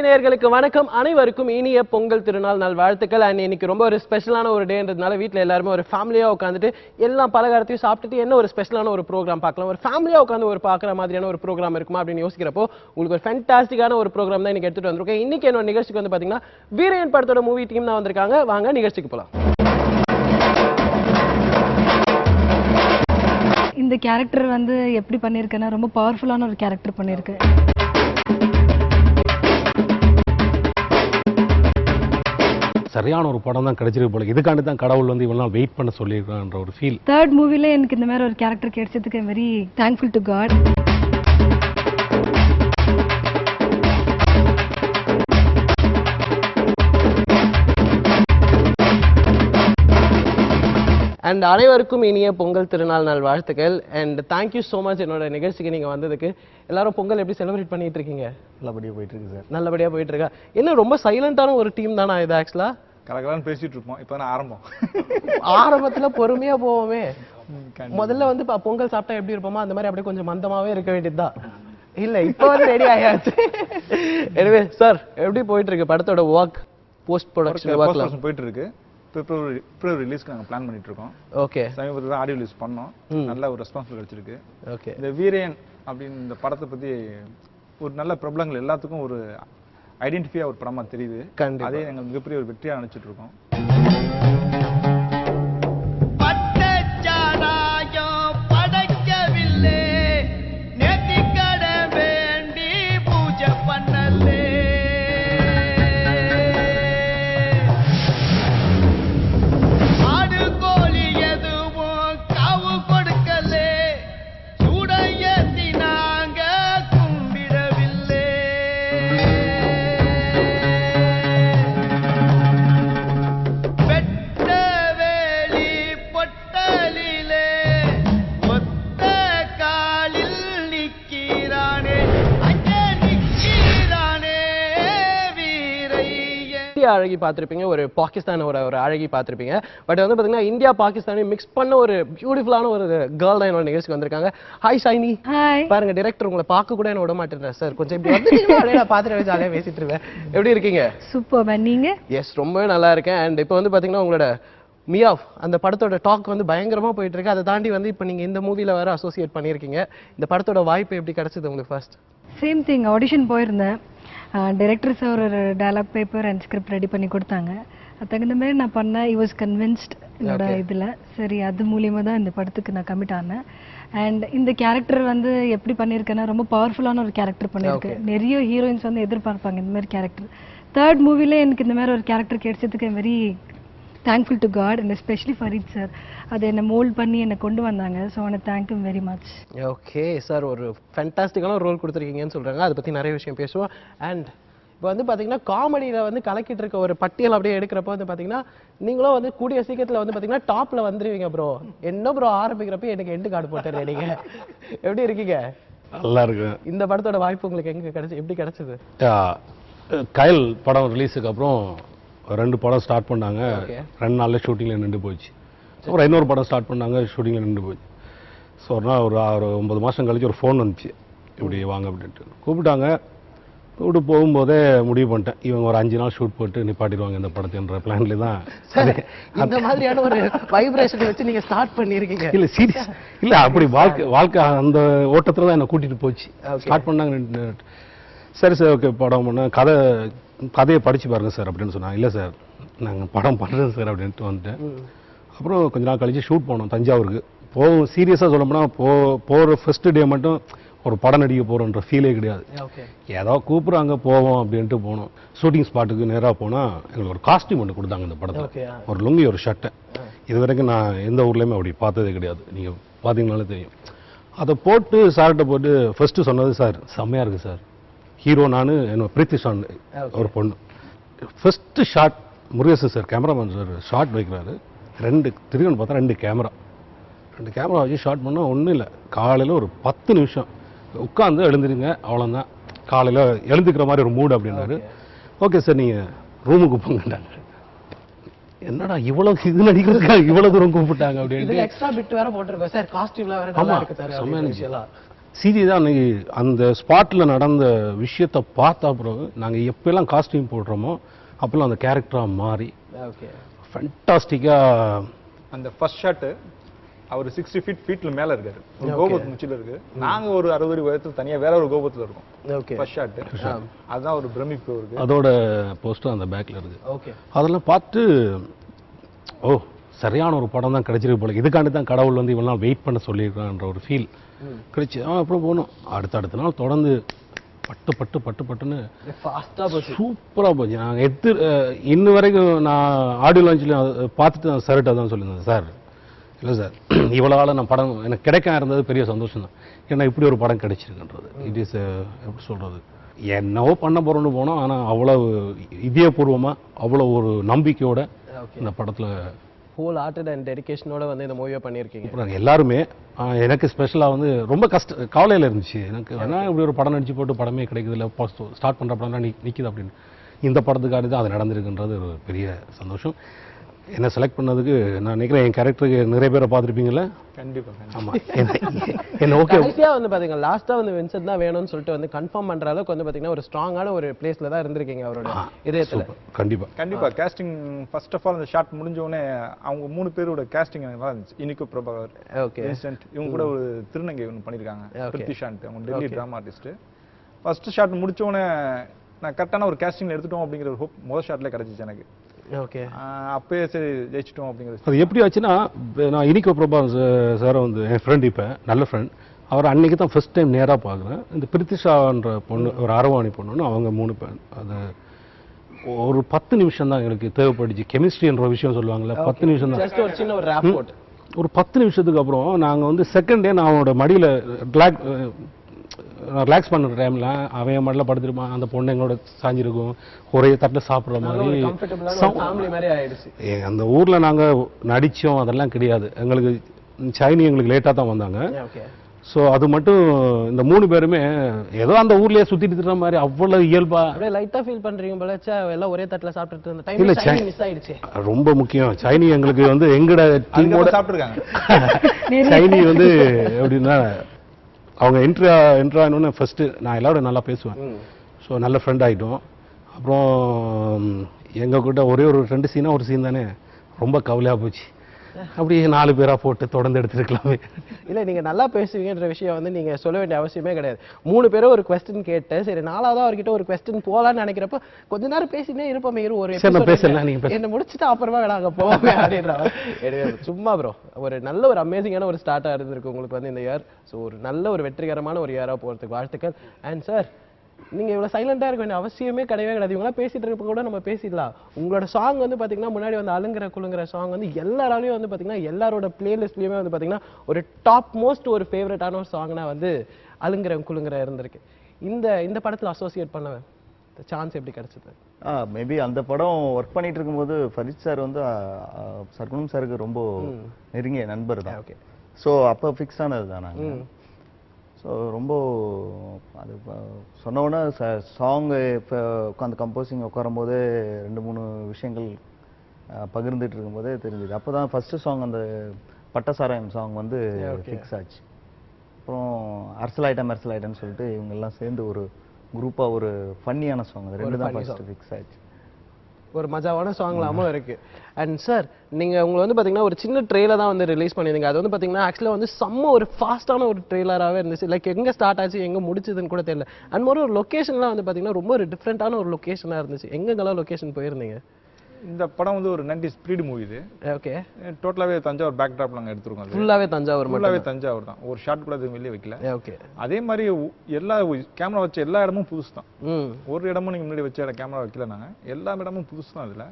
நேயர்களுக்கு வணக்கம். அனைவருக்கும் இனிய பொங்கல் திருநாள் நல்வாழ்த்துக்கள். அண்ட் இன்னைக்கு ரொம்ப ஒரு ஸ்பெஷலான ஒரு டேன்றதுனால வீட்டில் எல்லாருமே ஒரு ஃபேமிலியா உட்காந்துட்டு எல்லா பலகாரத்தையும் சாப்பிட்டுட்டு என்ன ஒரு ஸ்பெஷலான ஒரு ப்ரோக்ராம் பார்க்கலாம், ஒரு ஃபேமிலியா உட்காந்து ஒரு பார்க்குற மாதிரியான ஒரு ப்ரோக்ராம் இருக்குமா அப்படின்னு யோசிக்கிறப்போ உங்களுக்கு ஒரு ஃபேண்டாஸ்டிக்கான ஒரு ப்ரோக்ராம் தான் இன்னைக்கு எடுத்துட்டு வந்திருக்கேன். இன்னைக்கு என்னோட நிகழ்ச்சிக்கு வந்து பார்த்தீங்கன்னா வீரன் படத்தோட மூவி டீம் தான் வந்திருக்காங்க. வாங்க நிகழ்ச்சிக்கு போகலாம். இந்த கேரக்டர் வந்து எப்படி பண்ணியிருக்கேன்னா ரொம்ப பவர்ஃபுல்லான ஒரு கேரக்டர் பண்ணியிருக்கேன். சரியான ஒரு படம் தான் கிடைச்சிருக்கு போல. இதுக்காண்டி தான் கடவுள் வந்து இவ்வளவு நாள் வெயிட் பண்ண சொல்லியிருக்கான்ற ஒரு ஃபீல். தேர்ட் மூவில எனக்கு இந்த மாதிரி ஒரு கேரக்டர் கிடைச்சதுக்கு very thankful to God. And அனைவருக்கும் இனிய பொங்கல் திருநாள் நாள் வாழ்த்துக்கள். அண்ட் தேங்க்யூ ஸோ மச் என்னோட நிகழ்ச்சிக்கு நீங்கள் வந்ததுக்கு. எல்லாரும் பொங்கல் எப்படி செலிப்ரேட் பண்ணிட்டு இருக்கீங்க? நல்லபடியாக போயிட்டு இருக்கு சார். நல்லபடியாக போயிட்டு இருக்கா? என்ன ரொம்ப சைலண்டான ஒரு டீம் தானா இது? ஆக்சுவலா கலகலான்னு பேசிட்டு இருப்போம். இப்போ தான் ஆரம்பம். ஆரம்பத்துல பொறுமையா போவோமே. முதல்ல வந்து பொங்கல் சாப்பிட்டா எப்படி இருப்போமோ அந்த மாதிரி அப்படியே கொஞ்சம் மந்தமாவே இருக்க வேண்டியதுதான். இல்ல இப்போ வந்து ரெடி ஆயாச்சு. எனவே சார் எப்படி போயிட்டு இருக்கு படத்தோட ஒர்க்? போஸ்ட் ப்ரொடக்ஷன் போயிட்டு இருக்கு. பிப்ரவரி ரிலீஸ்க்கு நாங்கள் பிளான் பண்ணிட்டு இருக்கோம். ஓகே, சமீபத்தில் தான் ஆடியோ ரிலீஸ் பண்ணோம். நல்ல ஒரு ரெஸ்பான்ஸ் கிடைச்சிருக்கு. ஓகே, இந்த வீரன் அப்படின்னு இந்த படத்தை பற்றி ஒரு நல்ல பிரபலங்கள் எல்லாத்துக்கும் ஒரு ஐடென்டிஃபையா ஒரு படமா தெரியுது. அதே எங்கள் மிகப்பெரிய ஒரு வெற்றியாக நினைச்சிட்டு இருக்கோம். அழகி பார்த்திருப்பீங்க, ஒரு பாகிஸ்தான் ஒரு அழகி பார்த்திருப்பீங்க. பட் வந்து பாத்தீங்கன்னா இந்தியா பாகிஸ்தானையும் மிக்ஸ் பண்ண ஒரு பியூட்டிஃபுல்லான ஒரு கேர்ள் தான் என்னோட நிகழ்ச்சிக்கு வந்திருக்காங்க. ஹாய் ஷைனி. பாருங்க, டைரக்டர் உங்களை பார்க்க கூட என்ன விட மாட்டேன் சார். கொஞ்சம் இப்படி வந்து நான் பார்த்துட்டு ஜாலியாக பேசிட்டு இருக்கேன். எப்படி இருக்கீங்க? சூப்பர். நீங்க? எஸ், ரொம்ப நல்லா இருக்கேன். அண்ட் இப்போ வந்து பாத்தீங்கன்னா உங்களோட மியாவ் அந்த படத்தோட டாக் வந்து பயங்கரமா போயிட்டு இருக்கு. அதை தாண்டி வந்து இப்போ நீங்க இந்த மூவில வேற அசோசியேட் பண்ணியிருக்கீங்க. இந்த படத்தோட வாய்ப்பு எப்படி கிடைச்சது உங்களுக்கு? ஃபர்ஸ்ட் சேம் திங், ஆடிஷன் போயிருந்தேன். டைரக்டர் சார் ஒரு dialogue paper and script ready பண்ணி கொடுத்தாங்க. அது தகுந்த மாதிரி நான் பண்ணேன். ஐ வாஸ் கன்வின்ஸ்ட் என்னோட இதில். சரி, அது மூலியமாக தான் இந்த படத்துக்கு நான் கமிட் ஆனேன். அண்ட் இந்த கேரக்டர் வந்து எப்படி பண்ணியிருக்கேன்னா ரொம்ப பவர்ஃபுல்லான ஒரு கேரக்டர் பண்ணியிருக்கேன். நிறைய ஹீரோயின்ஸ் வந்து எதிர்பார்ப்பாங்க இந்த மாதிரி கேரக்டர். தேர்ட் மூவில எனக்கு இந்த மாதிரி ஒரு கேரக்டர் கிடைச்சதுக்கு very thankful to God and especially Farid sir. அதை என்னை மோல்ட் பண்ணி என்னை கொண்டு வந்தாங்க. ஸோ அவனை thank you very much. Okay sir, ஒரு ஃபேண்டாஸ்டிக்கான ரோல் கொடுத்துருக்கீங்கன்னு சொல்கிறாங்க. அதை பற்றி நிறைய விஷயம் பேசுவோம். அண்ட் இப்போ வந்து பார்த்தீங்கன்னா காமெடியில் வந்து கலக்கிட்டு இருக்க ஒரு பட்டியல் அப்படியே எடுக்கிறப்போ வந்து பார்த்தீங்கன்னா நீங்களும் வந்து கூடிய சீக்கிரத்தில் வந்து பார்த்தீங்கன்னா டாப்பில் வந்துடுவீங்க ப்ரோ. என்ன ப்ரோ ஆரம்பிக்கிறப்ப எனக்கு எண்டு கார்டு போட்டுறேன். நீங்கள் எப்படி இருக்கீங்க? நல்லா இருக்கு. இந்த படத்தோட வாய்ப்பு உங்களுக்கு எங்கே கிடைச்சி, எப்படி கிடைச்சது? கயல் படம் ரிலீஸுக்கு அப்புறம் 2 படம் ஸ்டார்ட் பண்ணாங்க. 2 நாள்ல ஷூட்டிங்கில் நின்று போச்சு. அப்புறம் இன்னொரு படம் ஸ்டார்ட் பண்ணாங்க, ஷூட்டிங்கில் நின்று போச்சு. ஸோ ஒரு நாள் ஒரு 9 மாதம் கழிச்சு ஒரு ஃபோன் வந்துச்சு, இப்படி வாங்க அப்படின்ட்டு கூப்பிட்டாங்க. கூப்பிட்டு போகும்போதே முடிவு பண்ணிட்டேன், இவங்க ஒரு 5 நாள் ஷூட் போட்டு நிப்பாட்டிடுவாங்க இந்த படத்தின்ற பிளான்ல தான். அந்த மாதிரியான ஒரு வைப்ரேஷன் வச்சு நீங்கள் ஸ்டார்ட் பண்ணியிருக்கீங்க? இல்லை சீரியஸ் இல்லை, அப்படி வாழ்க்கை அந்த ஓட்டத்தில் தான் என்னை கூட்டிகிட்டு போச்சு. ஸ்டார்ட் பண்ணாங்க. சரி சார், ஓகே படம் பண்ண கதையை படித்து பாருங்கள் சார் அப்படின்னு சொன்னாங்க. இல்லை சார், நாங்கள் படம் பண்ணுறோம் சார் அப்படின்ட்டு வந்துட்டேன். அப்புறம் கொஞ்ச நாள் கழிச்சு ஷூட் போனோம் தஞ்சாவூருக்கு. போகும் சீரியஸாக சொல்ல போனால் போகிற ஃபர்ஸ்ட் டே மட்டும் ஒரு படம் நடிக்க போகிறோன்ற ஃபீலே கிடையாது. ஏதோ கூப்பிட்றாங்க போவோம் அப்படின்ட்டு போனோம். ஷூட்டிங் ஸ்பாட்டுக்கு நேராக போனால் எங்களுக்கு ஒரு காஸ்டியூம் ஒன்று கொடுத்தாங்க இந்த படத்தில். ஒரு லுங்கி, ஒரு ஷர்ட்டை. இது வரைக்கும் நான் எந்த ஊர்லேயுமே அப்படி பார்த்ததே கிடையாது. நீங்கள் பார்த்தீங்கனாலே தெரியும். அதை போட்டு சார்கிட்ட போட்டு ஃபர்ஸ்ட்டு சொன்னது, சார் செம்மையாக இருக்குது சார், ஹீரோ நான் என்னோட பிரீத்திஷான் ஒரு பொண்ணு. First shot Murugesan sir cameraman sir shot வைக்கிறாரு. 2 திருகன் பார்த்தா 2 கேமரா வச்சு ஷாட் பண்ணால் ஒன்றும் இல்லை. காலையில் ஒரு 10 நிமிஷம் உட்காந்து எழுந்துருங்க, அவ்வளோதான். காலையில் எழுந்துக்கிற மாதிரி ஒரு மூடு அப்படின்னாரு. ஓகே சார், நீங்கள் ரூமுக்கு போங்கட்டாங்க. என்னடா இவ்வளவு இது நடிக்கிறதுக்காக இவ்வளவு தூரம் கூப்பிட்டாங்க அப்படின்னு. எக்ஸ்ட்ரா பிட் வேற போட்டுருக்கோம் சார். காஸ்டியூம்ல வேற நல்லா இருக்கு சார். சிஜி தான் அன்னைக்கு அந்த ஸ்பாட்டில் நடந்த விஷயத்தை பார்த்தா பிறகு நாங்கள் எப்போல்லாம் காஸ்டியூம் போடுறோமோ அப்போல்லாம் அந்த கேரக்டராக மாறி ஓகே ஃபென்டாஸ்டிக்காக அந்த ஃபர்ஸ்ட் ஷாட் அவர் 60 ஃபீட்ல மேல இருக்காரு ஒரு கோபுரத்து முச்சில இருக்கு நாங்க ஒரு 60 அடி உயரத்துல தனியா வேற ஒரு கோபுரத்துல இருக்கோம் ஓகே ஃபர்ஸ்ட் ஷாட் அதுதான் ஒரு பிரமிப்பு இருக்கு அதோட போஸ்டர் அந்த பேக்கில் இருக்குது ஓகே அதெல்லாம் பார்த்து ஓ சரியான ஒரு படம் தான் கிடைச்சிருக்கு போல இதுக்காண்டி தான் கடவுள் வந்து இவ்வளோ நாள் வெயிட் பண்ண சொல்லியிருக்கான்ற ஒரு ஃபீல் கிடைச்சி அப்புறம் போனோம் அடுத்த நாள் தொடர்ந்து பட்டுன்னு ஃபாஸ்டா போச்சு சூப்பராக போச்சு நாங்கள் இன்ன வரைக்கும் நான் ஆடியோ லான்ச்சில் பார்த்துட்டு சார்கிட்ட தான் சொல்லியிருந்தேன் சார் இல்லை சார் இவ்வளோ ஆள் நான் படம் எனக்கு கிடைக்க இருந்தது பெரிய சந்தோஷம் தான் ஏன்னா இப்படி ஒரு படம் கிடைச்சிருக்குன்றது இட் இஸ் எப்படி சொல்கிறது என்னவோ பண்ண போகிறோன்னு போனோம் ஆனால் அவ்வளவு இதயபூர்வமாக அவ்வளோ ஒரு நம்பிக்கையோட இந்த படத்தில் ஹோல் ஹார்ட்டட் அண்ட் டெடிகேஷனோட வந்து இந்த மூவியை பண்ணியிருக்கீங்க அப்புறம் எல்லாருமே எனக்கு ஸ்பெஷலாக வந்து ரொம்ப கவலையில் இருந்துச்சு எனக்கு ஏன்னா இப்படி ஒரு படம் நடிச்சு போட்டு படமே கிடைக்குது இல்லை ஸ்டார்ட் பண்ணுற படம்லாம் நிற்கிது அப்படின்னு இந்த படத்துக்காக தான் அது நடந்திருக்குன்றது ஒரு பெரிய சந்தோஷம் என்ன செலக்ட் பண்ணதுக்கு நான் நினைக்கிறேன் என் கேரக்டருக்கு நிறைய பேரை பார்த்துருப்பீங்களா கண்டிப்பா ஆமாம் என்ன ஓகே கடைசியா வந்து பாத்தீங்கன்னா லாஸ்டா வந்து வின்சென்ட் தான் வேணும்னு சொல்லிட்டு வந்து கன்ஃபார்ம் பண்ற அளவுக்கு வந்து பாத்தீங்கன்னா ஒரு ஸ்ட்ராங்கான ஒரு பிளேஸ்ல தான் இருந்திருக்கீங்க அவரோட இதயத்துல கண்டிப்பா கேஸ்டிங் ஃபர்ஸ்ட் ஆஃப் ஆல் அந்த ஷாட் முடிஞ்ச உடனே அவங்க 3 பேரோட கேஸ்டிங் நல்லா இருந்துச்சு இனிகோ பிரபாகர் ஓகே வின்சென்ட் இவங்க கூட ஒரு திருநங்கை ஒன்று பண்ணியிருக்காங்க பிரித்திஷான்ட் அவங்க Delhi drama artist first shot முடிச்ச உடனே நான் கரெக்டான ஒரு கேஸ்டிங்ல எடுத்துட்டோம் அப்படிங்கிற ஒரு ஹோப் முதல் ஷாட்ல கிடைச்சிச்சு எனக்கு ஓகே அப்பயே சரி ஜெயிச்சிட்டோம் அப்படிங்கிறது அது எப்படி ஆச்சுன்னா நான் இனிகோ பிரபா சாரை வந்து என் ஃப்ரெண்ட் இப்போ நல்ல ஃப்ரெண்ட் அவர் அன்னைக்கு தான் ஃபர்ஸ்ட் டைம் நேராக பார்க்குறேன் இந்த பிரித்திஷான்ற பொண்ணு ஒரு அரவாணி பொண்ணுன்னு அவங்க 3 பேர் அது ஒரு 10 நிமிஷம் தான் எங்களுக்கு தேவைப்பட்டுச்சு கெமிஸ்ட்ரின்ற ஒரு விஷயம் சொல்லுவாங்கல்ல 10 நிமிஷம் தான் ஜஸ்ட் ஒரு சின்ன ஒரு ரேப் போட் ஒரு 10 நிமிஷத்துக்கு அப்புறம் நாங்கள் வந்து செகண்ட் டே நான் அவனோட மடியில் ரிலாக்ஸ் பண்ணுற டைமில் அவன் மடியில் படுத்துருப்பான் அந்த பொண்ணு எங்களோட சாஞ்சிருக்கும் ஒரே தட்டில் சாப்பிட்ற மாதிரி ஃபேமிலி மாதிரி ஆயிடுச்சு அந்த ஊரில் நாங்கள் நடித்தோம் அதெல்லாம் கிடையாது எங்களுக்கு சைனி எங்களுக்கு லேட்டாக தான் வந்தாங்க ஓகே ஸோ அது மட்டும் இந்த 3 பேருமே ஏதோ அந்த ஊர்லயே சுத்திட்டு இருக்கிற மாதிரி அவ்வளவு இயல்பா அப்படியே லைட்டா ஃபீல் பண்றீங்க போல எல்லாம் ஒரே தட்டுல சாப்பிட்டுட்டு இருந்த இல்ல, டைம் மிஸ் ஆயிடுச்சு ரொம்ப முக்கியம் சைனி எங்களுக்கு வந்து எங்கட டீமோட சாப்பிட்டுருக்காங்க சைனி வந்து எப்படின்னா அவங்க என்ட்ரானோன்னு ஃபர்ஸ்ட் நான் எல்லாரோட நல்லா பேசுவேன் ஸோ நல்ல ஃப்ரெண்ட் ஆகிட்டோம் அப்புறம் எங்கள் கிட்ட ஒரே ஒரு 2 சீனா ஒரு சீன் தானே ரொம்ப கவலையாக போச்சு அப்படியே 4 பேரா போட்டு தொடர்ந்து எடுத்துருக்கலாமே இல்ல நீங்க நல்லா பேசுவீங்கன்ற விஷயம் வந்து நீங்க சொல்ல வேண்டிய அவசியமே கிடையாது 3 பேரும் ஒரு கொஸ்டின் கேட்டு சரி 4ஆவதா அவர்கிட்ட ஒரு கொஸ்டின் போலான்னு நினைக்கிறப்ப கொஞ்ச நேரம் பேசினே இருப்போமே ஒரு பேசலாம் நீங்க என்ன முடிச்சுட்டு அப்புறமா நாங்க போவோமே அப்படின்ற சும்மா ப்ரோ ஒரு நல்ல ஒரு அமேசிங்கான ஒரு ஸ்டார்ட்டா இருந்திருக்கு உங்களுக்கு வந்து இந்த இயர் ஸோ ஒரு நல்ல ஒரு வெற்றிகரமான ஒரு இயரா போறதுக்கு வாழ்த்துக்கள் அண்ட் சார் நீங்க இவ்வளவு சைலண்டா இருக்க வேண்டிய அவசியமே கிடையவே கிடையாது இவங்களா பேசிட்டு இருக்க கூட நம்ம பேசிடலாம் உங்களோட சாங் வந்து பாத்தீங்கன்னா முன்னாடி வந்து அலுங்குற குழுங்குற சாங் வந்து எல்லாராலையும் வந்து பாத்தீங்கன்னா எல்லாரோட பிளேலிஸ்ட்லயுமே வந்து பாத்தீங்கன்னா ஒரு டாப் மோஸ்ட் ஒரு ஃபேவரட்டான ஒரு சாங்னா வந்து அலுங்குற குழுங்குற இருந்திருக்கு இந்த படத்துல அசோசியேட் பண்ண சான்ஸ் எப்படி கிடைச்சது மேபி அந்த படம் ஒர்க் பண்ணிட்டு இருக்கும்போது ஃபரித் சார் வந்து சர்க்குணம் சாருக்கு ரொம்ப நெருங்கிய நண்பர் தான் ஓகே ஸோ அப்போ ஃபிக்ஸ் ஆனது தான் நாங்கள் ஸோ ரொம்ப அது சொன்னோன்னே சாங்கு இப்போ உட்காந்து கம்போசிங் உட்காரும்போது 2-3 விஷயங்கள் பகிர்ந்துட்டு இருக்கும்போதே தெரிஞ்சுது அப்போ தான் ஃபஸ்ட்டு சாங் அந்த பட்டசாராயம் சாங் வந்து ஃபிக்ஸ் ஆச்சு அப்புறம் அரசலாயிட்டம்னு சொல்லிட்டு இவங்கெல்லாம் சேர்ந்து ஒரு குரூப்பாக ஒரு ஃபன்னியான சாங் அது 2 தான் ஃபஸ்ட்டு ஃபிக்ஸ் ஆச்சு ஒரு மஜாவான சாங்லாமும் இருக்கு அண்ட் சார் நீங்க உங்களை வந்து பாத்தீங்கன்னா ஒரு சின்ன ட்ரெய்லர் தான் வந்து ரிலீஸ் பண்ணிருந்தீங்க அது வந்து பாத்தீங்கன்னா ஆக்சுவலா வந்து செம்ம ஒரு ஃபாஸ்டான ஒரு ட்ரெய்லராகவே இருந்துச்சு லைக் எங்க ஸ்டார்ட் ஆச்சு எங்க முடிச்சதுன்னு கூட தெரியல அண்ட் ஒரு லொகேஷன்லாம் வந்து பாத்தீங்கன்னா ரொம்ப ஒரு டிஃப்ரெண்டான ஒரு லொகேஷனா இருந்துச்சு எங்கெங்கெல்லாம் லொகேஷன் போயிருந்தீங்க இந்த படம் வந்து ஒரு 90s ஸ்பீட் மூவி இது ஓகே டோட்டலாவே தஞ்சாவூர் பேக் டிராப்ல நாங்க எடுத்துருக்கோம் அது ஃபுல்லாவே தஞ்சாவூர் ஃபுல்லாவே தஞ்சாவூர் தான் ஒரு ஷாட் கூட அது வெளியே வைக்கல ஓகே அதே மாதிரி எல்லா கேமரா வச்ச எல்லா இடமும் புதுசு தான் ஒரு இடமும் நீங்க முன்னாடி வச்ச கேமரா வைக்கல நாங்க எல்லா இடமும் புதுசு தான் அதுல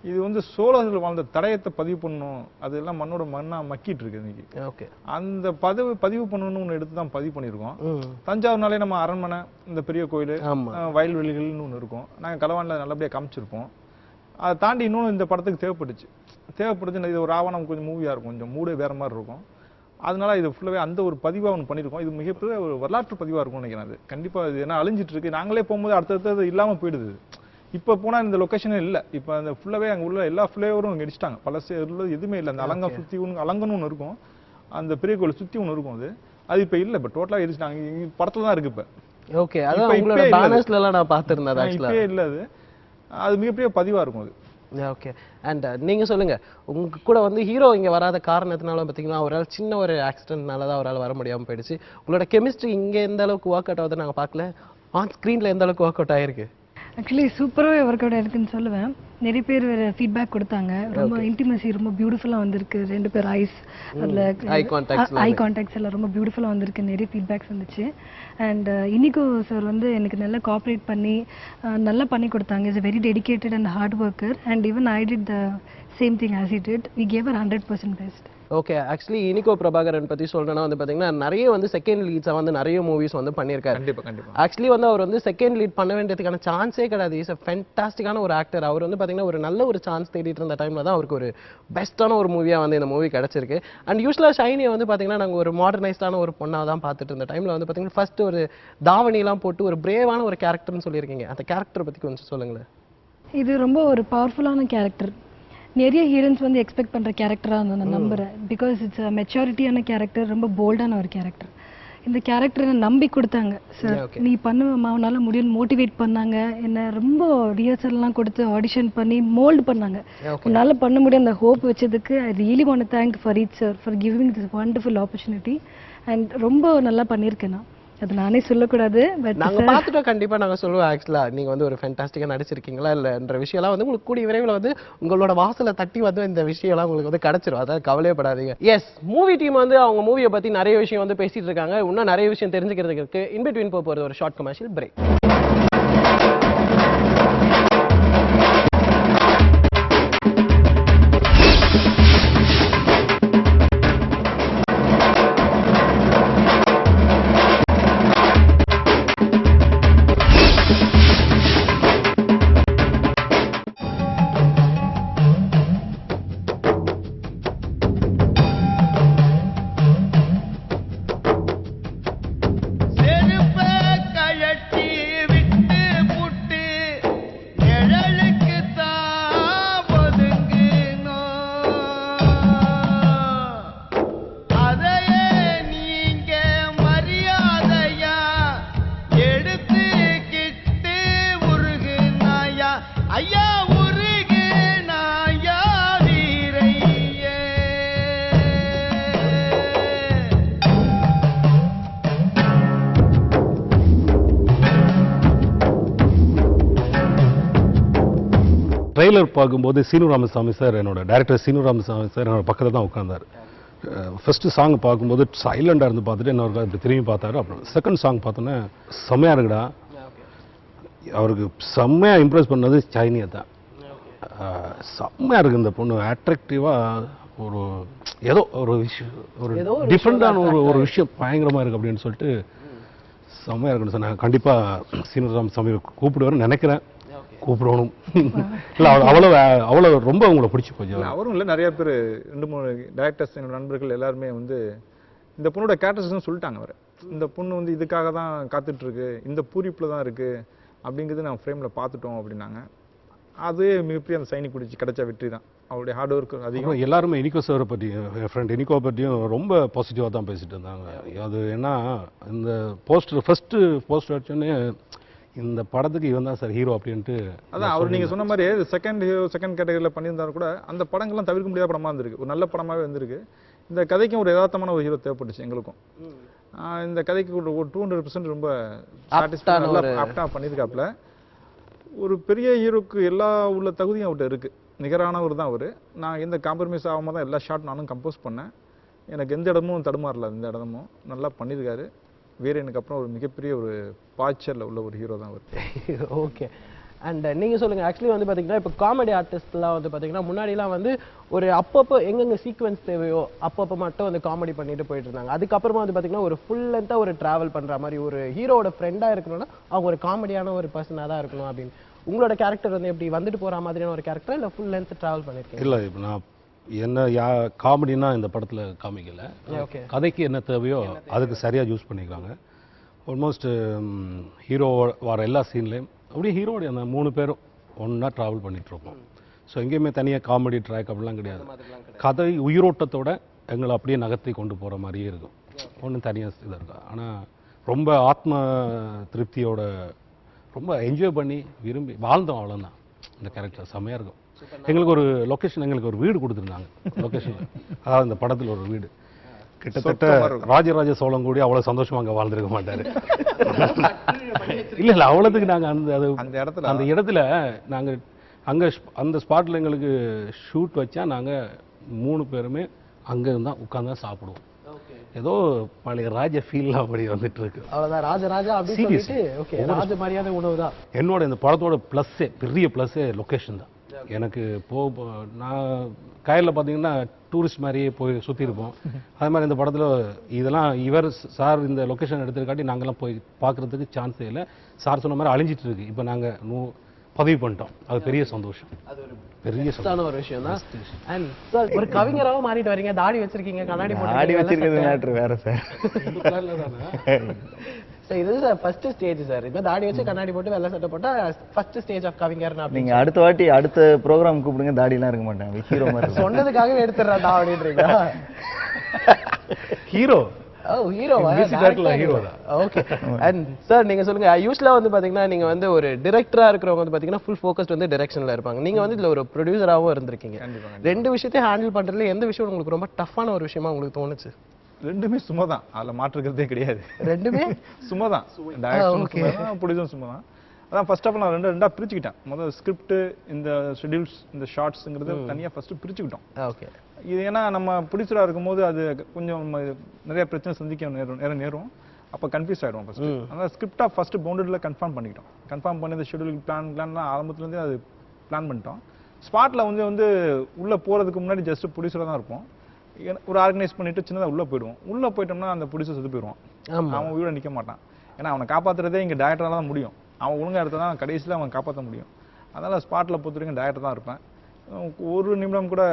இது வந்து சோழர்கள் வாழ்ந்த தடயத்தை பதிவு பண்ணணும் அதெல்லாம் மண்ணோட மண்ணா மக்கிட்டு இருக்கு இன்னைக்கு ஓகே அந்த பதிவு பண்ணணும்னு ஒன்று எடுத்து தான் பதிவு பண்ணியிருக்கோம் தஞ்சாவூர்னாலே நம்ம அரண்மனை இந்த பெரிய கோயில் வயல்வெளிகள்னு ஒன்று இருக்கும் நாங்கள் களவானில் நல்லபடியாக காமிச்சிருப்போம் அதை தாண்டி இன்னொன்று இந்த படத்துக்கு தேவைப்பட்டுச்சு இது ஒரு ஆவணம் கொஞ்சம் மூவியாக இருக்கும் கொஞ்சம் மூடே வேற மாதிரி இருக்கும் அதனால இது ஃபுல்லாகவே அந்த ஒரு பதிவாக ஒன்று பண்ணியிருக்கோம் இது மிகப்பெரிய ஒரு வரலாற்று பதிவாக இருக்கும்னு நினைக்கிறேன் அது கண்டிப்பாக இது ஏன்னா அழிஞ்சிட்டு இருக்கு நாங்களே போகும்போது அடுத்தது இல்லாமல் போயிடுது இப்போ போனால் இந்த லொக்கேஷனே இல்லை இப்போ அந்த ஃபுல்லாகவே அங்கே உள்ள எல்லா ஃப்ளேவரும் அங்கே அடிச்சிட்டாங்க பல எதுவுமே இல்லை அந்த அலங்கம் சுற்றி ஒன்று அலங்கன்னு ஒன்று இருக்கும் அந்த பெரிய கோயில் சுற்றி ஒன்று இருக்கும் அது அது இப்ப இல்ல, இப்ப டோட்டலா எரிச்சிட்டாங்க. படத்துல தான் இருக்கு இப்ப. ஓகே, அதான் உங்களோட பேனர்ஸ்ல எல்லாம் நான் பார்த்திருந்தேன் ஆக்சுவலா. இப்பவே இல்ல அது. அது மிகப்பெரிய பதிவா இருக்கும் அது. ஓகே. அண்ட் நீங்க சொல்லுங்க, உங்க கூட வந்து ஹீரோ இங்க வராத காரணத்தினால பாத்தீங்கன்னா அவரால் சின்ன ஒரு ஆக்சிடென்ட்னால தான் அவரால் வர முடியாம போயிடுச்சு. உங்களோட கெமிஸ்ட்ரி இங்க எந்த அளவுக்கு ஒர்க் அவுட் ஆகுது நாங்க பார்க்கல, ஆன் ஸ்கிரீன்ல எந்த அளவுக்கு ஒர்க் அவுட் ஆயிருக்கு? ஆக்சுவலி சூப்பராகவே ஒர்க் அவுட் இருக்குன்னு சொல்லுவேன். நிறைய பேர் ஃபீட்பேக் கொடுத்தாங்க. ரொம்ப இன்டிமசி ரொம்ப பியூட்டிஃபுல்லாக வந்திருக்கு. 2 பேர் ஐஸ் அதில் ஐ கான்டாக்ட்ஸ் எல்லாம் ரொம்ப பியூட்டிஃபுல்லாக வந்திருக்கு. நிறைய ஃபீட்பேக்ஸ் வந்துச்சு. அண்ட் இனிகோ சார் வந்து எனக்கு நல்லா கோஆப்ரேட் பண்ணி நல்லா பண்ணி கொடுத்தாங்க. Is a very dedicated and hard worker and even I did the same thing as he did. We gave her 100% best. Okay, actually Inigo Prabhakaran பத்தி சொல்றேன்னா வந்து பாத்தீங்கன்னா நிறைய வந்து செகண்ட் லீட்ஸா வந்து நிறைய மூவிஸ் வந்து பண்ணியிருக்காரு. கண்டிப்பா. ஆக்சுவலி வந்து அவர் வந்து செகண்ட் லீட் பண்ண வேண்டியதுக்கான சான்ஸே கிடையாது. இஸ் a ஃபென்டாஸ்டிக்கான ஒரு ஆக்டர். அவர் வந்து பாத்தீங்கன்னா ஒரு நல்ல ஒரு சான்ஸ் தேடிட்டு இருந்த டைம்ல தான் அவருக்கு ஒரு பெஸ்ட்டான ஒரு மூவியா வந்து இந்த மூவி கிடைச்சிருக்கு. அண்ட் யூஸ்வலா ஷைனியை வந்து பாத்தீங்கன்னா நாங்க ஒரு மாடர்னைஸ்டான ஒரு பொண்ணா தான் பார்த்துட்டு இருந்த டைம்ல வந்து பாத்தீங்கன்னா ஃபர்ஸ்ட் ஒரு தாவணி எல்லாம் போட்டு ஒரு பிரேவான ஒரு கேரக்டர்னு சொல்லியிருக்கீங்க. அந்த கேரக்டர் பத்தி கொஞ்சம் சொல்லுங்களேன். இது ரொம்ப ஒரு பவர்ஃபுல்லான கேரக்டர். நிறைய ஹீரோயின்ஸ் வந்து எக்ஸ்பெக்ட் பண்ற கேரக்டரா நான் நம்புறேன். பிகாஸ் இட்ஸ் அ மெச்சூரிட்டியான கேரக்டர், ரொம்ப போல்டான ஒரு கேரக்டர். இந்த கேரக்டர் என்ன நம்பி கொடுத்தாங்க சார். நீ பண்ணுவமா, உன்னால முடியும் மோட்டிவேட் பண்ணாங்க. என்ன ரொம்ப ரிஹர்சல்லாம் கொடுத்து ஆடிஷன் பண்ணி மோல்டு பண்ணாங்க. உன்னால பண்ண முடியும் அந்த ஹோப் வச்சதுக்கு I really want to thank Fareed sir for giving this wonderful opportunity. And ரொம்ப நல்லா பண்ணியிருக்கேன். நான் அது நானே சொல்லக்கூடாது, பட் நாங்க பார்த்துட்டோம். கண்டிப்பா நாங்க சொல்லுவோம். ஆக்சுவலா நீங்க வந்து ஒரு ஃபென்டாஸ்டிக்கா நடிச்சிருக்கீங்களா இல்லன்ற விஷயம்லாம் வந்து உங்களுக்கு கூடிய விரைவில் வந்து உங்களோட வாசலை தட்டி வந்து இந்த விஷயம்லாம் உங்களுக்கு வந்து கிடைச்சிரும். அதாவது கவலையப்படாதீங்க. எஸ், மூவி டீம் வந்து அவங்க மூவியை பத்தி நிறைய விஷயம் வந்து பேசிட்டு இருக்காங்க. இன்னும் நிறைய விஷயம் தெரிஞ்சுக்கிறதுக்கு இருக்கு. இன் பிட்வீன் போறது ஒரு ஷார்ட் கமர்ஷியல் பிரேக். ட்ரெய்லர் பார்க்கும்போது சீனு ராமசாமி சார், என்னோட டைரக்டர் சீனு ராமசாமி சார் என்னோட பக்கத்தில் தான் உட்கார்ந்தார். ஃபர்ஸ்ட் சாங் பார்க்கும்போது சைலண்டாக இருந்து பார்த்துட்டு இன்னொரு இப்படி திரும்பி பார்த்தாரு. அப்புறம் செகண்ட் சாங் பார்த்தோன்னே செம்மையாக இருக்குடா. அவருக்கு செம்மையாக இம்ப்ரெஸ் பண்ணது சைனியை தான். செம்மையாக இருக்குது இந்த பொண்ணு, அட்ராக்டிவாக ஒரு ஏதோ ஒரு விஷயம், ஒரு டிஃப்ரெண்டான ஒரு விஷயம் பயங்கரமாக இருக்குது அப்படின்னு சொல்லிட்டு செம்மையாக இருக்குன்னு சொன்னாங்க. கண்டிப்பாக சீனு ராமசாமி கூப்பிடுவாருன்னு நினைக்கிறேன். கூப்பிடணும். இல்லை அவ்வளோ ரொம்ப உங்களை பிடிச்சி போச்சு. அவரும் இல்லை, நிறைய பேர் 2-3 டைரக்டர்ஸ் என்னோட நண்பர்கள் எல்லாருமே வந்து இந்த பொண்ணோட கேரக்டர்ஸ்னு சொல்லிட்டாங்க. அவர் இந்த பொண்ணு வந்து இதுக்காக தான் காத்துட்டு இருக்கு, இந்த பூரிப்பில் தான் இருக்கு அப்படிங்கிறது நான் ஃப்ரேமில் பார்த்துட்டோம் அப்படின்னாங்க. அது மிகப்பெரிய அந்த சைனி குடிச்சு கிடைச்ச வெற்றி தான். அவருடைய ஹார்ட் ஒர்க் அதிகம். எல்லாருமே இனிகோ சாரை பற்றியும் என் ஃப்ரெண்ட் இனிகோ பற்றியும் ரொம்ப பாசிட்டிவாக தான் பேசிட்டு இருந்தாங்க. அது ஏன்னா இந்த போஸ்டர் ஃபர்ஸ்ட் போஸ்டர் அடிச்சோன்னே இந்த படத்துக்கு இவன் தான் சார் ஹீரோ அப்படின்ட்டு. அதான் அவர் நீங்கள் சொன்ன மாதிரி செகண்ட் கேட்டகரியில் பண்ணியிருந்தாலும் கூட அந்த படங்கள்லாம் தவிர்க்க முடியாத படமாக இருந்திருக்கு. ஒரு நல்ல படமாகவே இருந்திருக்கு. இந்த கதைக்கும் ஒரு யதார்த்தமான ஒரு ஹீரோ தேவைப்பட்டுச்சு எங்களுக்கும். இந்த கதைக்கு ஒரு 200% ரொம்ப ஆப்டாக பண்ணியிருக்காப்புல. ஒரு பெரிய ஹீரோக்கு எல்லா உள்ள தகுதியும் அவர்கிட்ட இருக்குது. நிகரானவர் தான் அவர். நான் எந்த காம்ப்ரமைஸ் ஆகாமல் தான் எல்லா ஷாட் நானும் கம்போஸ் பண்ணேன். எனக்கு எந்த இடமும் தடுமாறல. இந்த இடமும் நல்லா பண்ணியிருக்காரு. வீரனுக்கு அப்புறம் ஒரு மிகப்பெரிய ஒரு பாய்ச்சல் உள்ள ஒரு ஹீரோ தான் அவர். ஓகே. அண்ட் நீங்கள் சொல்லுங்கள், ஆக்சுவலி வந்து பார்த்தீங்கன்னா இப்போ காமெடி ஆர்டிஸ்ட்லாம் வந்து பார்த்தீங்கன்னா முன்னாடிலாம் வந்து ஒரு அப்பப்போ எங்கெங்கே சீக்வன்ஸ் தேவையோ அப்பப்போ மட்டும் வந்து காமெடி பண்ணிட்டு போயிட்டு இருந்தாங்க. அதுக்கப்புறமா வந்து பார்த்தீங்கன்னா ஒரு ஃபுல் லென்த்தாக ஒரு ட்ராவல் பண்ணுற மாதிரி ஒரு ஹீரோட ஃப்ரெண்டாக இருக்கணும்னா அவங்க ஒரு காமெடியான ஒரு பர்சனாக தான் இருக்கணும் அப்படின்னு. உங்களோட கேரக்டர் வந்து எப்படி வந்துட்டு போகிற மாதிரியான ஒரு கேரக்டர் இல்லை ஃபுல் லென்த் ட்ராவல் பண்ணியிருக்கேன்? இல்லை, இப்போ நான் என்ன காமெடினா இந்த படத்தில் காமிக்கல. கதைக்கு என்ன தேவையோ அதுக்கு சரியாக யூஸ் பண்ணிக்கிறாங்க. ஆல்மோஸ்ட் ஹீரோ வர எல்லா சீன்லேயும் அப்படியே ஹீரோடைய அந்த 3 பேரும் ஒன்றா ட்ராவல் பண்ணிகிட்ருக்கோம். ஸோ எங்கேயுமே தனியாக காமெடி ட்ராக் அப்படிலாம் கிடையாது. கதை உயிரோட்டத்தோட எங்களை அப்படியே நகர்த்தி கொண்டு போகிற மாதிரியே இருக்கும். ஒன்றும் தனியாக இதாக இருக்கும். ஆனால் ரொம்ப ஆத்ம திருப்தியோட ரொம்ப என்ஜாய் பண்ணி விரும்பி வாழ்ந்தோம், அவ்வளோதான். இந்த கேரக்டர் செம்மையாக இருக்கும். எங்களுக்கு ஒரு லொக்கேஷன், எங்களுக்கு ஒரு வீடு கொடுத்துருந்தாங்க லொக்கேஷனில், அதாவது இந்த படத்தில் ஒரு வீடு. கிட்டத்தட்ட ராஜராஜ சோழன் கூட அவ்வளோ சந்தோஷமா அங்கே வாழ்ந்துருக்க மாட்டார். இல்லை இல்லை, அவ்வளோத்துக்கு நாங்கள் அந்த இடத்துல நாங்கள் அங்கே அந்த ஸ்பாட்டில் எங்களுக்கு ஷூட் வச்சா நாங்கள் 3 பேருமே அங்கே இருந்தால் உட்காந்து தான் சாப்பிடுவோம். ஏதோ பழைய ராஜ ஃபீல் அப்படி வந்துட்டு இருக்கு. அவ்வளவுதான், ராஜராஜா அப்படின்னு சொல்லிட்டு ஓகே, ராஜ மரியாதை உணவு தான். என்னோட இந்த படத்தோட ப்ளஸ்ஸே, பெரிய ப்ளஸ்ஸே லொக்கேஷன் தான். எனக்கு நான் காயலில் பார்த்தீங்கன்னா டூரிஸ்ட் மாதிரியே போய் சுற்றிருப்போம். அது மாதிரி இந்த படத்தில் இதெல்லாம் இவர் சார் இந்த லொக்கேஷன் எடுத்துருக்காட்டி நாங்கள்லாம் போய் பார்க்குறதுக்கு சான்ஸே இல்லை. சார் சொன்ன மாதிரி அழிஞ்சிட்டு இருக்கு. இப்போ நாங்கள் பதிவு பண்ணிட்டோம். அது பெரிய சந்தோஷம், அது ஒரு பெரிய ஒரு விஷயம் தான். அண்ட் சார் ஒரு கவிஞராகவும் மாறிட்டு வரீங்க, தாடி வச்சிருக்கீங்க, கண்ணாடி வச்சிருக்கிறது வேற சார். சார் இது சார் ஃபர்ஸ்ட் ஸ்டேஜ் சார். இப்போ தாடி வச்சு கண்ணாடி போட்டு வெள்ளை சட்டை போட்டா ஃபர்ஸ்ட் ஸ்டேஜ் ஆஃப் கவிஞர். நீங்க அடுத்த வாட்டி அடுத்த ப்ரோக்ராம் கூப்பிடுங்க, தாடிலாம் இருக்க மாட்டாங்க, ஹீரோ மாதிரி. சொன்னதுக்காகவே எடுத்துறா அப்படின்றீங்களா? ஹீரோ ஹீரோவா? ஓகே. அண்ட் சார் நீங்க சொல்லுங்க, யூஸ்வலா வந்து பாத்தீங்கன்னா நீங்க வந்து ஒரு டைரக்டரா இருக்கிறவங்க வந்து பாத்தீங்கன்னா ஃபுல் ஃபோக்கஸ்ட் வந்து டைரக்ஷன்ல இருப்பாங்க. நீங்க வந்து இதுல ஒரு ப்ரொடியூசராகவும் இருந்திருக்கீங்க. ரெண்டு விஷயத்தையும் ஹேண்டில் பண்றதுல எந்த விஷயம் உங்களுக்கு ரொம்ப டஃப்பான ஒரு விஷயமா உங்களுக்கு தோணுச்சு? ரெண்டுமே சும்மா தான், அதுல மாற்றுக்கிறதே கிடையாது. ரெண்டுமே சும்மா தான், டைரக்ஷன் ப்ரொடியூசரும் சும்மா தான். அதான் ஃபர்ஸ்ட் ஆஃப் நான் ரெண்டா பிரிச்சுக்கிட்டேன். முதல்ல ஸ்கிரிப்ட், இந்த ஷெட்யூல்ஸ், இந்த ஷார்ட்ஸ்ங்கிறது தனியா ஃபர்ஸ்ட் பிரிச்சுக்கிட்டோம். ஓகே. இது ஏன்னா நம்ம ப்ரொடியூசரா இருக்கும்போது அது கொஞ்சம் நிறைய பிரச்சனை சந்திக்க நேரம், அப்போ கன்ஃபியூஸ் ஆகிடும் ஃபர்ஸ்ட். அதனால் ஸ்கிரிப்டாக ஃபர்ஸ்ட் பவுண்டரியில் கன்ஃபார்ம் பண்ணிக்கிட்டோம். கன்ஃபார்ம் பண்ணி இந்த ஷெட்யூல் பிளான்லாம் ஆரம்பத்துலேருந்தே அது பிளான் பண்ணிட்டோம். ஸ்பாட்டில் வந்து உள்ளே போகிறதுக்கு முன்னாடி ஜஸ்ட் ப்ரொடியூசராக தான் இருப்போம். ஒரு ஆர்கனைஸ் பண்ணிட்டு சின்னதாக உள்ளே போயிடுவோம். உள்ளே போயிட்டோம்னா அந்த ப்ரொடியூசர் செத்து போயிடுவான், அவன் வீட நிற்க மாட்டான். ஏன்னா அவனை காப்பாற்றுறதே இங்கே டேரக்டராக தான் முடியும். அவன் ஒழுங்காக எடுத்தால் தான் கடைசியில் அவன் காப்பாற்ற முடியும். அதனால் ஸ்பாட்டில் பொறுத்த வரைக்கும் டேரக்டர் தான் இருப்பேன். ஒரு நிமிடம் கூட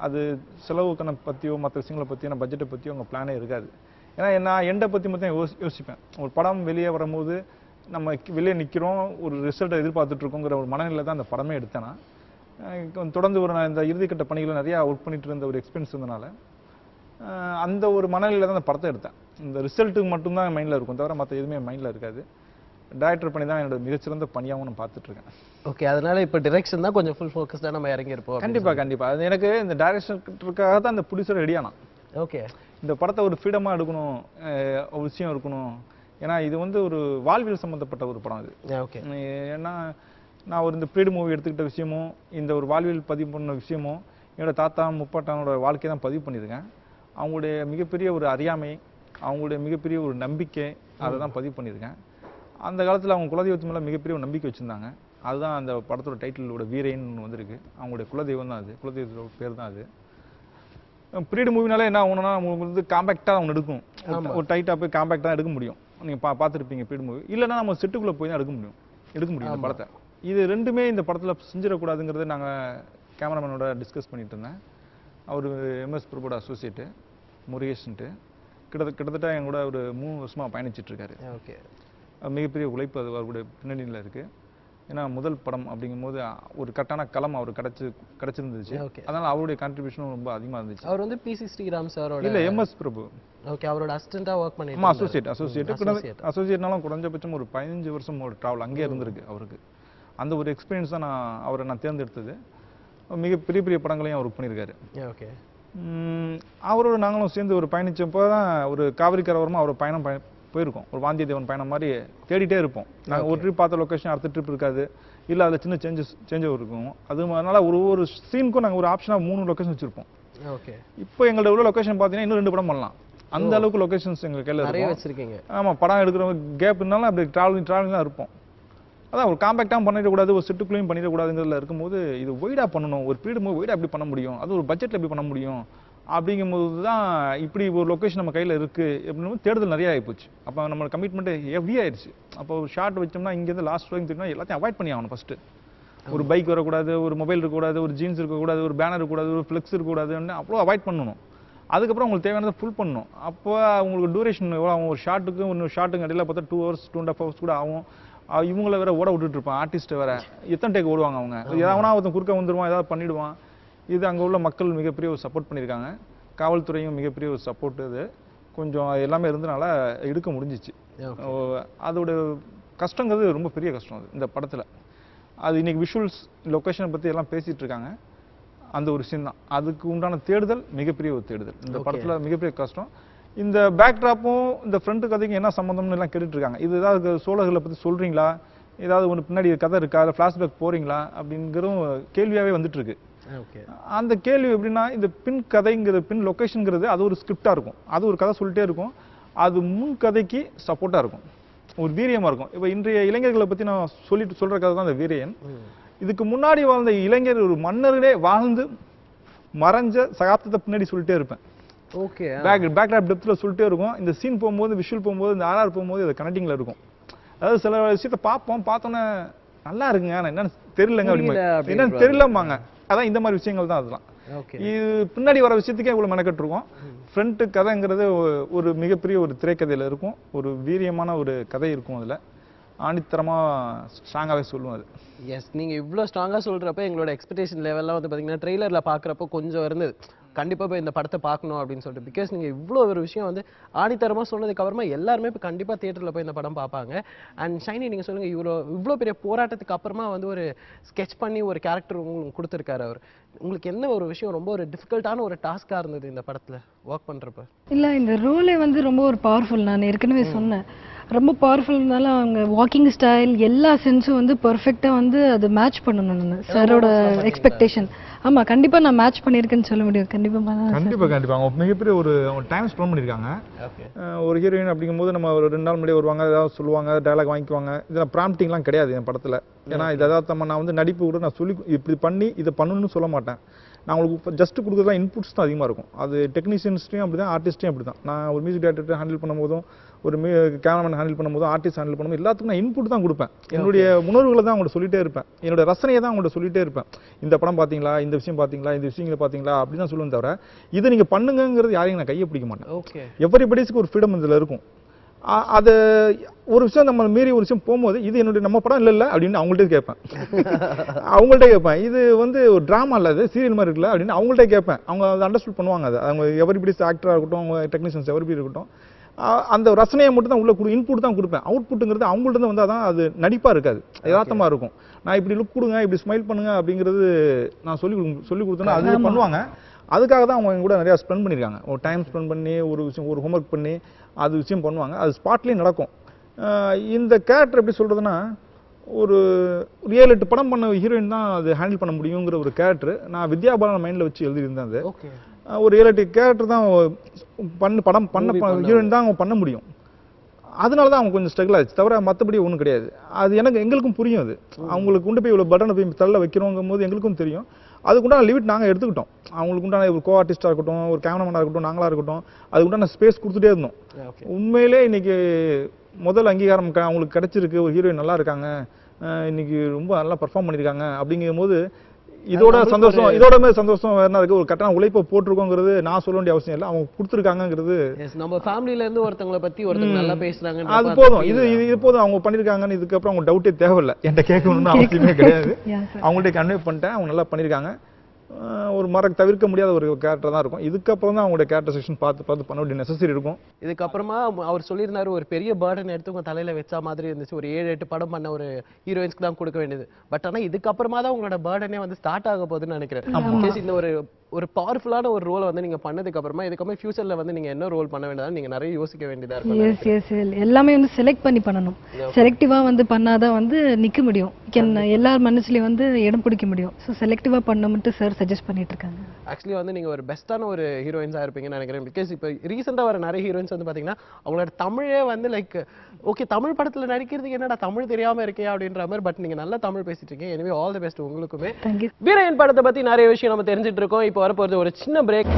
அது செலவு கணக்கு பற்றியோ மற்ற விஷயங்களை பற்றியோ பட்ஜெட்டை பற்றியோ உங்கள் பிளானே இருக்காது. ஏன்னா நான் எண்டை பற்றி மட்டும் யோசிப்பேன். ஒரு படம் வெளியே வரும்போது நம்ம வெளியே நிற்கிறோம், ஒரு ரிசல்ட்டை எதிர்பார்த்துட்ருக்கோங்கிற ஒரு மனநிலை தான் அந்த படமே எடுத்தேன்னா. தொடர்ந்து நான் இந்த இறுதிக்கட்ட பணிகளை நிறையா ஒர்க் பண்ணிட்டு இருந்த ஒரு எக்ஸ்பீரியன்ஸ் இருந்தனால அந்த ஒரு மனநிலையில் தான் அந்த படத்தை எடுத்தேன். இந்த ரிசல்ட்டுக்கு மட்டும்தான் மைண்டில் இருக்கும், தவிர மற்ற எதுவுமே மைண்டில் இருக்காது. டைரக்டர் பண்ணி தான் என்னோட மிகச்சிறந்த பணியாகவும் நான் பார்த்துட்டு இருக்கேன். ஓகே. அதனால இப்போ டிரெக்ஷன் தான் கொஞ்சம் ஃபுல் ஃபோக்கஸ்டாக நம்ம இறங்கியிருப்போம். கண்டிப்பாக அது எனக்கு இந்த டைரக்ஷனுக்காக தான் இந்த ப்ரொடியூசர் ரெடியானான். ஓகே. இந்த படத்தை ஒரு ஃப்ரீடமாக எடுக்கணும், ஒரு விஷயம் இருக்கணும். ஏன்னா இது வந்து ஒரு வாழ்வியல் சம்மந்தப்பட்ட ஒரு படம் இது. ஓகே. ஏன்னா நான் ஒரு இந்த ப்ரீடு மூவி எடுத்துக்கிட்ட விஷயமும் இந்த ஒரு வாழ்வியல் பதிவு பண்ண விஷயமும் என்னோட தாத்தா முப்பாட்டானோட வாழ்க்கையை தான் பதிவு பண்ணியிருக்கேன். அவங்களுடைய மிகப்பெரிய ஒரு அறியாமை, அவங்களுடைய மிகப்பெரிய ஒரு நம்பிக்கை, அதை தான் பதிவு பண்ணியிருக்கேன். அந்த காலத்தில் அவங்க குலதெய்வத்து மேலே மிகப்பெரிய ஒரு நம்பிக்கை வச்சுருந்தாங்க. அதுதான் அந்த படத்தோட டைட்டிலோட வீரன்னு வந்திருக்கு. அவங்களுடைய குலதெய்வம் தான் அது, குலதெய்வத்தோட பேர் தான் அது. ப்ரீடு மூவினாலே என்ன ஆகணும்னா உங்களுக்கு வந்து காம்பேக்டாக அவங்க எடுக்கும், ஒரு டைட்டாக போய் காம்பேக்டாக எடுக்க முடியும். நீங்கள் பார்த்துருப்பீங்க ப்ரீடு மூவி. இல்லைன்னா நம்ம செட்டுக்குள்ளே போய் தான் எடுக்க முடியும் அந்த படத்தை. இது ரெண்டுமே இந்த படத்தில் செஞ்சிடக்கூடாதுங்கிறத நாங்கள் கேமராமேனோட டிஸ்கஸ் பண்ணிட்டு இருந்தேன். அவர் எம்எஸ் பிரபோட அசோசியேட்டு முருகேஷ்ன்ட்டு கிட்டத்தட்ட என் கூட ஒரு 3 வருஷமாக பயணிச்சிட்ருக்காரு. ஓகே. மிகப்பெரிய உழைப்பு அது அவருடைய பின்னணியில் இருக்குது. ஏன்னா முதல் படம் அப்படிங்கும்போது ஒரு கரெக்டான களம் அவர் கிடைச்சிருந்துச்சு. அதனால் அவருடைய கான்ட்ரிபியூஷனும் ரொம்ப அதிகமாக இருந்துச்சு. அவர் வந்து பிசி ஸ்ரீராம் சாரோட இல்லை எம்எஸ் பிரபு. ஓகே. அவரோட அசிஸ்டண்டாக ஒர்க் பண்ணி அசோசியேட்னாலும் குறைஞ்சபட்சம் ஒரு 15 வருஷம் ஒரு ட்ராவல் அங்கேயே இருந்திருக்கு அவருக்கு. அந்த ஒரு எக்ஸ்பீரியன்ஸ் தான் அவரை தேர்ந்தெடுத்தது. மிக பெரிய படங்களையும் அவர் பண்ணியிருக்காரு. ஓகே. அவரோட நாங்களும் சேர்ந்து ஒரு பயணிச்சப்போ தான் ஒரு காவிரி கரவரமாக அவர் பயணம் போயிருக்கோம். ஒரு வாந்தியத்தேவன் பயணம் மாதிரி தேடிட்டே இருப்போம். நாங்கள் ஒரு ட்ரிப் பார்த்த லொக்கேஷன் அடுத்த ட்ரிப் இருக்காது, இல்லை அதில் சின்ன சேஞ்ச் இருக்கும். அதனால ஒரு சீனுக்கும் நாங்கள் ஒரு ஆப்ஷனாக 3 லொக்கேஷன் வச்சுருப்போம். ஓகே. இப்போ எங்கள்ட்ட உள்ள லொக்கேஷன் பார்த்தீங்கன்னா இன்னும் 2 படம் பண்ணலாம். அந்த அளவுக்கு லொக்கேஷன்ஸ் எங்கள் கையில் நிறைய வச்சிருக்கீங்க. ஆமாம், படம் எடுக்கிற கேப் இருந்தாலும் அப்படி ட்ராவலிங்லாம் இருப்போம். அதான் ஒரு காம்பேக்டாக பண்ணிடக்கூடாது, ஒரு செட்டுக்குள்ளேயும் பண்ணிடக்கூடாதுங்கிறதுல இருக்கும்போது இது ஒய்டாக பண்ணணும். ஒரு பீரியட் மூவி ஒய்டாக எப்படி பண்ண முடியும், அது ஒரு பட்ஜெட்டில் எப்படி பண்ண முடியும் அப்படிங்கும்போது தான் இப்படி ஒரு லொக்கேஷன் நம்ம கையில் இருக்குது அப்படின்னு தேடுதல் நிறைய ஆகிப்போச்சு. அப்போ நம்ம கமிட்மெண்ட்டு ஹெவி ஆயிடுச்சு. அப்போ ஒரு ஷார்ட் வச்சோம்னா இங்கேருந்து லாஸ்ட் வரைக்கும் தெரியும், எல்லாத்தையும் அவாய்ட் பண்ணி ஆகணும். ஃபஸ்ட்டு ஒரு பைக் வரக்கூடாது, ஒரு மொபைல் இருக்கக்கூடாது, ஒரு ஜீன்ஸ் இருக்கக்கூடாது, ஒரு பேனர் இருக்கக்கூடாது, ஒரு ஃப்ளெக்ஸ் இருக்கக்கூடாதுன்னு அவ்வளோ அவாய்ட் பண்ணணும். அதுக்கப்புறம் உங்களுக்கு தேவையானதை ஃபுல் பண்ணணும். அப்போ உங்களுக்கு டூரேஷன் எவ்வளோ ஆகும், ஒரு ஷார்ட்டுக்கு இன்னொரு ஷார்ட்டுக்கு இடையில பார்த்தா 2 hours 2.5 hours கூட ஆகும். இவங்கள வேற ஓட விட்டுட்டு இருப்பான், ஆர்டிஸ்ட்டை வேற எத்தனை டேக் ஓடுவாங்க அவங்க. எவனா ஒருத்தன் குறுக்க வந்துடுவான், ஏதாவது பண்ணிவிடுவான். இது அங்கே உள்ள மக்கள் மிகப்பெரிய ஒரு சப்போர்ட் பண்ணியிருக்காங்க. காவல்துறையும் மிகப்பெரிய ஒரு சப்போர்ட். இது கொஞ்சம் எல்லாமே இருந்தனால எடுக்க முடிஞ்சிச்சு. அதோட கஷ்டங்கிறது ரொம்ப பெரிய கஷ்டம் அது இந்த படத்தில். அது இன்னைக்கு விஷுவல்ஸ் லொக்கேஷனை பற்றி எல்லாம் பேசிகிட்டு இருக்காங்க. அந்த ஒரு சீன் தான் அதுக்கு உண்டான தேடுதல், மிகப்பெரிய ஒரு தேடுதல் இந்த படத்தில், மிகப்பெரிய கஷ்டம். இந்த பேக்ட்ராப்பும் இந்த ஃப்ரண்ட் கதைக்கும் என்ன சம்மந்தம்னு எல்லாம் கேட்டுட்டு இருக்காங்க. இது ஏதாவது சோழர்களை பற்றி சொல்கிறீங்களா, ஏதாவது ஒன்று பின்னாடி கதை இருக்கா, இல்லை ஃப்ளாஷ்பேக் போகிறீங்களா அப்படிங்கிற கேள்வியாகவே வந்துட்டு இருக்கு. அந்த கேள்வி எப்படின்னா, இந்த பின் கதைங்கிறது, பின் லொக்கேஷனுங்கிறது அது ஒரு ஸ்கிரிப்டாக இருக்கும், அது ஒரு கதை சொல்லிட்டே இருக்கும், அது முன் கதைக்கு சப்போர்ட்டாக இருக்கும், ஒரு வீரியமாக இருக்கும். இப்போ இன்றைய இளைஞர்களை பற்றி நான் சொல்கிற கதை தான் இந்த வீரியன். இதுக்கு முன்னாடி வாழ்ந்த இளைஞர் ஒரு மன்னர்களே வாழ்ந்து மறைஞ்ச சகாப்தத்தை பின்னாடி சொல்லிட்டே இருப்பேன். ஓகே, பேக்ராப் டெப்த்தில் சொல்லிட்டே இருக்கும். இந்த சீன் போகும்போது, விஷுவல் போகும்போது, இந்த ஆர்ஆர் போகும்போது அது கனெக்டிங்கில் இருக்கும். அதாவது சில விஷயத்தை பார்த்தோன்னே நல்லா இருக்குங்க, ஆனால் என்னன்னு தெரியலங்க, அப்படி என்னன்னு தெரியலம்பாங்க. அதான் இந்த மாதிரி விஷயங்கள் தான் அதெல்லாம். இது பின்னாடி வர விஷயத்துக்கே இவ்வளவு மெனக்கெட்டு இருக்கோம். ஃப்ரண்ட் கதைங்கிறது ஒரு மிகப்பெரிய ஒரு திரைக்கதையில இருக்கும், ஒரு வீரியமான ஒரு கதை இருக்கும், அதுல ஆணித்தரமா ஸ்ட்ராங்காவே சொல்லுவோம் அது. எஸ், நீங்க இவ்வளவு ஸ்ட்ராங்கா சொல்றப்ப எங்களோட எக்ஸ்பெக்டேஷன் லெவல்லாம் வந்து பாத்தீங்கன்னா ட்ரெய்லர்ல பாக்குறப்போ கொஞ்சம் இருந்தது, கண்டிப்பா போய் இந்த படத்தை பார்க்கணும் அப்படின்னு சொல்லிட்டு. பிகாஸ் நீங்க இவ்வளோ ஒரு விஷயம் வந்து ஆணித்தரமா சொன்னதுக்கு அப்புறமா எல்லாருமே இப்போ கண்டிப்பா தியேட்டர்ல போய் இந்த படம் பார்ப்பாங்க. அண்ட் ஷைனி, நீங்க சொல்லுங்க, இவ்வளோ பெரிய போராட்டத்துக்கு அப்புறமா வந்து ஒரு ஸ்கெட்ச் பண்ணி ஒரு கேரக்டர் உங்களுக்கு கொடுத்துருக்காரு அவர். உங்களுக்கு என்ன ஒரு விஷயம் ரொம்ப ஒரு டிஃபிகல்ட்டான ஒரு டாஸ்கா இருந்தது இந்த படத்துல ஒர்க் பண்றப்ப? இல்ல, இந்த ரோலே வந்து ரொம்ப ஒரு பவர்ஃபுல். நான் ஏற்கனவே சொன்னேன், ரொம்ப பவர்ஃபுல்னால அவங்க வாக்கிங் ஸ்டைல் எல்லா சென்ஸும் வந்து பெர்ஃபெக்ட்டா வந்து அது மேட்ச் பண்ணணும். நான் சாரோட எக்ஸ்பெக்டேஷன். ஆமா, கண்டிப்பா நான் மேட்ச் பண்ணியிருக்கேன்னு சொல்ல முடியும். கண்டிப்பா அவங்க மிகப்பெரிய ஒரு டைம் ஸ்பெண்ட் பண்ணியிருக்காங்க. ஒரு ஹீரோயின் அப்படிங்கும்போது நம்ம ஒரு 2 நாள் முன்னாடி வருவாங்க, ஏதாவது சொல்லுவாங்க, டயலாக் வாங்கிக்குவாங்க. இதெல்லாம் ப்ராம்ப்டிங்லாம் கிடையாது என் படத்தில். ஏன்னா இது அதாவது நான் வந்து நடிப்பு கூட நான் சொல்லி இப்படி பண்ணி இதை பண்ணணும்னு சொல்ல மாட்டேன். நான் உங்களுக்கு ஜஸ்ட் கொடுக்குறதுலாம் இன்புட்ஸ் தான் அதிகமாக இருக்கும். அது டெக்னீஷியன்ஸ்ட்டையும் அப்படி தான், ஆர்டிஸ்ட்டையும் அப்படி தான். நான் ஒரு மியூசிக் டைரக்டர் ஹேண்டில் பண்ணும்போதும், ஒரு கேமராமேன் ஹேண்டில் பண்ணும்போதும், ஆர்டிஸ்ட் ஹேண்டில் பண்ணும்போது எல்லாத்துக்கும் நான் இன்புட் தான் கொடுப்பேன். என்னுடைய உணர்வுகளை தான் அவங்கள்ட்ட சொல்லிட்டே இருப்பேன், என்னோட ரசனையை தான் அவங்கள்ட்ட சொல்லிட்டே இருப்பேன். இந்த படம் பார்த்தீங்களா, இந்த விஷயம் பார்த்தீங்களா, இந்த விஷயங்களை பார்த்தீங்களா அப்படி தான் சொல்லுவேன் தவிர இதை நீங்கள் பண்ணுங்கிறது யாரையும் நான் கையை பிடிக்க மாட்டேன். எவரிபடிஸ்க்கு ஒரு ஃப்ரீடம் இதில் இருக்கும். அது ஒரு விஷயம் நம்ம மீறி ஒரு விஷயம் போகும்போது இது என்னுடைய நம்ம படம் இல்லை அப்படின்னு அவங்கள்ட்ட கேட்பேன். இது வந்து ஒரு ட்ராமா இல்லை, இது சீரியல் மாதிரி இருக்குல்ல அப்படின்னு அவங்கள்ட்ட கேட்பேன். அவங்க அதை அண்டர்ஸ்டாண்ட் பண்ணுவாங்க. அது அவங்க எவரிபடிஸ் ஆக்டராக இருக்கட்டும், அவங்க டெக்னீஷியன்ஸ் எவரிபடி இருக்கட்டும், அந்த ரசனையை மட்டும் தான் உள்ள இன்புட் தான் கொடுப்பேன். அவுட்புட்டுங்கிறது அவங்கள்ட்ட வந்தால் தான் அது நடிப்பாக இருக்காது, யதார்த்தமாக இருக்கும். நான் இப்படி லுக் கொடுங்க, இப்படி ஸ்மைல் பண்ணுங்க அப்படிங்கிறது நான் சொல்லி கொடுத்தேன்னா அது பண்ணுவாங்க. அதுக்காக தான் அவங்க கூட நிறையா ஸ்பெண்ட் பண்ணியிருக்காங்க. ஒரு டைம் ஸ்பெண்ட் பண்ணி ஒரு விஷயம், ஒரு ஹோம்ஒர்க் பண்ணி அது விஷயம் பண்ணுவாங்க. அது ஸ்பாட்லேயும் நடக்கும். இந்த கேரக்டர் எப்படி சொல்கிறதுனா, ஒரு 7-8 படம் பண்ண ஹீரோயின் தான் அது ஹேண்டில் பண்ண முடியுங்கிற ஒரு கேரக்டர் நான் வித்யா பாலன் மைண்டில் வச்சு எழுதியிருந்தேன். அது ஒரு 7-8 கேரக்டர் தான் படம் பண்ண ஹீரோயின் தான் அவங்க பண்ண முடியும். அதனால தான் அவங்க கொஞ்சம் ஸ்ட்ரகிள் ஆச்சு, தவிர மற்றபடி ஒன்றும் கிடையாது. அது எங்களுக்கும் புரியும். அது அவங்களுக்கு கொண்டு போய் இவ்வளோ பட்டனை போய் தள்ள வைக்கிறோங்கும் போது எங்களுக்கும் தெரியும். அதுக்குண்டான லிமிட் நாங்கள் எடுத்துக்கிட்டோம். அவங்களுக்கு உண்டான ஒரு கோ ஆர்டிஸ்டாக இருக்கட்டும், ஒரு கேமராமேனாக இருக்கட்டும், நாங்களாக இருக்கட்டும், அதுக்குண்டான ஸ்பேஸ் கொடுத்துட்டே இருந்தோம். உண்மையிலே இன்னைக்கு முதல் அங்கீகாரம் அவங்களுக்கு கிடைச்சிருக்கு, ஒரு ஹீரோயின் நல்லா இருக்காங்க, இன்னைக்கு ரொம்ப நல்லா பர்ஃபார்ம் பண்ணியிருக்காங்க அப்படிங்கும் போது இதோட சந்தோஷம் வேற இருக்கு. ஒரு கட்டான உழைப்பை போட்டிருக்கோங்கிறது நான் சொல்ல வேண்டிய அவசியம் இல்லை, அவங்க கொடுத்துருக்காங்கிறது. நம்ம ஃபேமிலில இருந்து ஒருத்தவங்களை பத்தி ஒருத்தங்க நல்லா பேசுறாங்க, அது போதும். இது போதும், அவங்க பண்ணிருக்காங்கன்னு. இதுக்கப்புறம் அவங்க டவுட்டே தேவையில்லை, என்கிட்ட கேட்கணும்னு அவசியமே கிடையாது. அவங்கள்ட்ட கன்வே பண்ணிட்டேன், அவங்க நல்லா பண்ணியிருக்காங்க. ஒரு தவிர்க்க முடியாத ஒரு கேரக்டர் தான் இருக்கும். இதுக்கப்புறம் தான் அவங்களோட கேரக்டர் செக்ஷன் பார்த்து பண்ண வேண்டிய நெசசரி இருக்கும். இதுக்கப்புறமா அவர் சொல்லியிருந்தாரு, ஒரு பெரிய பேர்டன் எடுத்து உங்க தலையில வச்ச மாதிரி இருந்துச்சு, ஒரு 7-8 படம் பண்ண ஒரு ஹீரோயின்ஸ்க்கு தான் கொடுக்க வேண்டியது. பட் ஆனா இதுக்கப்புறமா தான் உங்களோட பேர்டனே வந்து ஸ்டார்ட் ஆக போகுதுன்னு நினைக்கிறேன். இந்த ஒரு பவர்ஃபுல்லான ஒரு ரோல் வந்து நீங்க பண்ணதுக்கு அப்புறமா இதுக்கப்புறம் ஃபியூச்சர்ல வந்து நீங்க என்ன ரோல் பண்ண வேண்டியதா நீங்க நிறைய யோசிக்க வேண்டியதா இருக்கும். எல்லாமே வந்து செலக்ட் பண்ணி பண்ணணும். செலக்டிவா வந்து பண்ணாதான் வந்து நிக்க முடியும், எல்லார் மனசுலயும் வந்து இடம் பிடிக்க முடியும். ஸோ செலக்டிவா பண்ண மட்டும் சார் சஜஸ்ட் பண்ணிட்டு இருக்காங்க. ஆக்சுவலி வந்து நீங்க ஒரு பெஸ்ட்டான ஒரு ஹீரோயின்ஸா இருப்பீங்கன்னு நினைக்கிறேன். பிகாஸ் இப்போ ரீசெண்டா வர நிறைய ஹீரோயின்ஸ் வந்து பாத்தீங்கன்னா அவங்களோட தமிழே வந்து லைக் ஓகே, தமிழ் படத்துல நடிக்கிறதுக்கு என்னடா தமிழ் தெரியாம இருக்கே அப்படின்ற மாதிரி. பட் நீங்க நல்லா தமிழ் பேசிட்டு இருக்கீங்க. எனவே ஆல் தி பெஸ்ட் உங்களுக்குமே. வீரன் படத்தை பத்தி நிறைய விஷயம் நம்ம தெரிஞ்சிட்டு இருக்கோம். இப்போ வரப்போறது ஒரு சின்ன பிரேக்.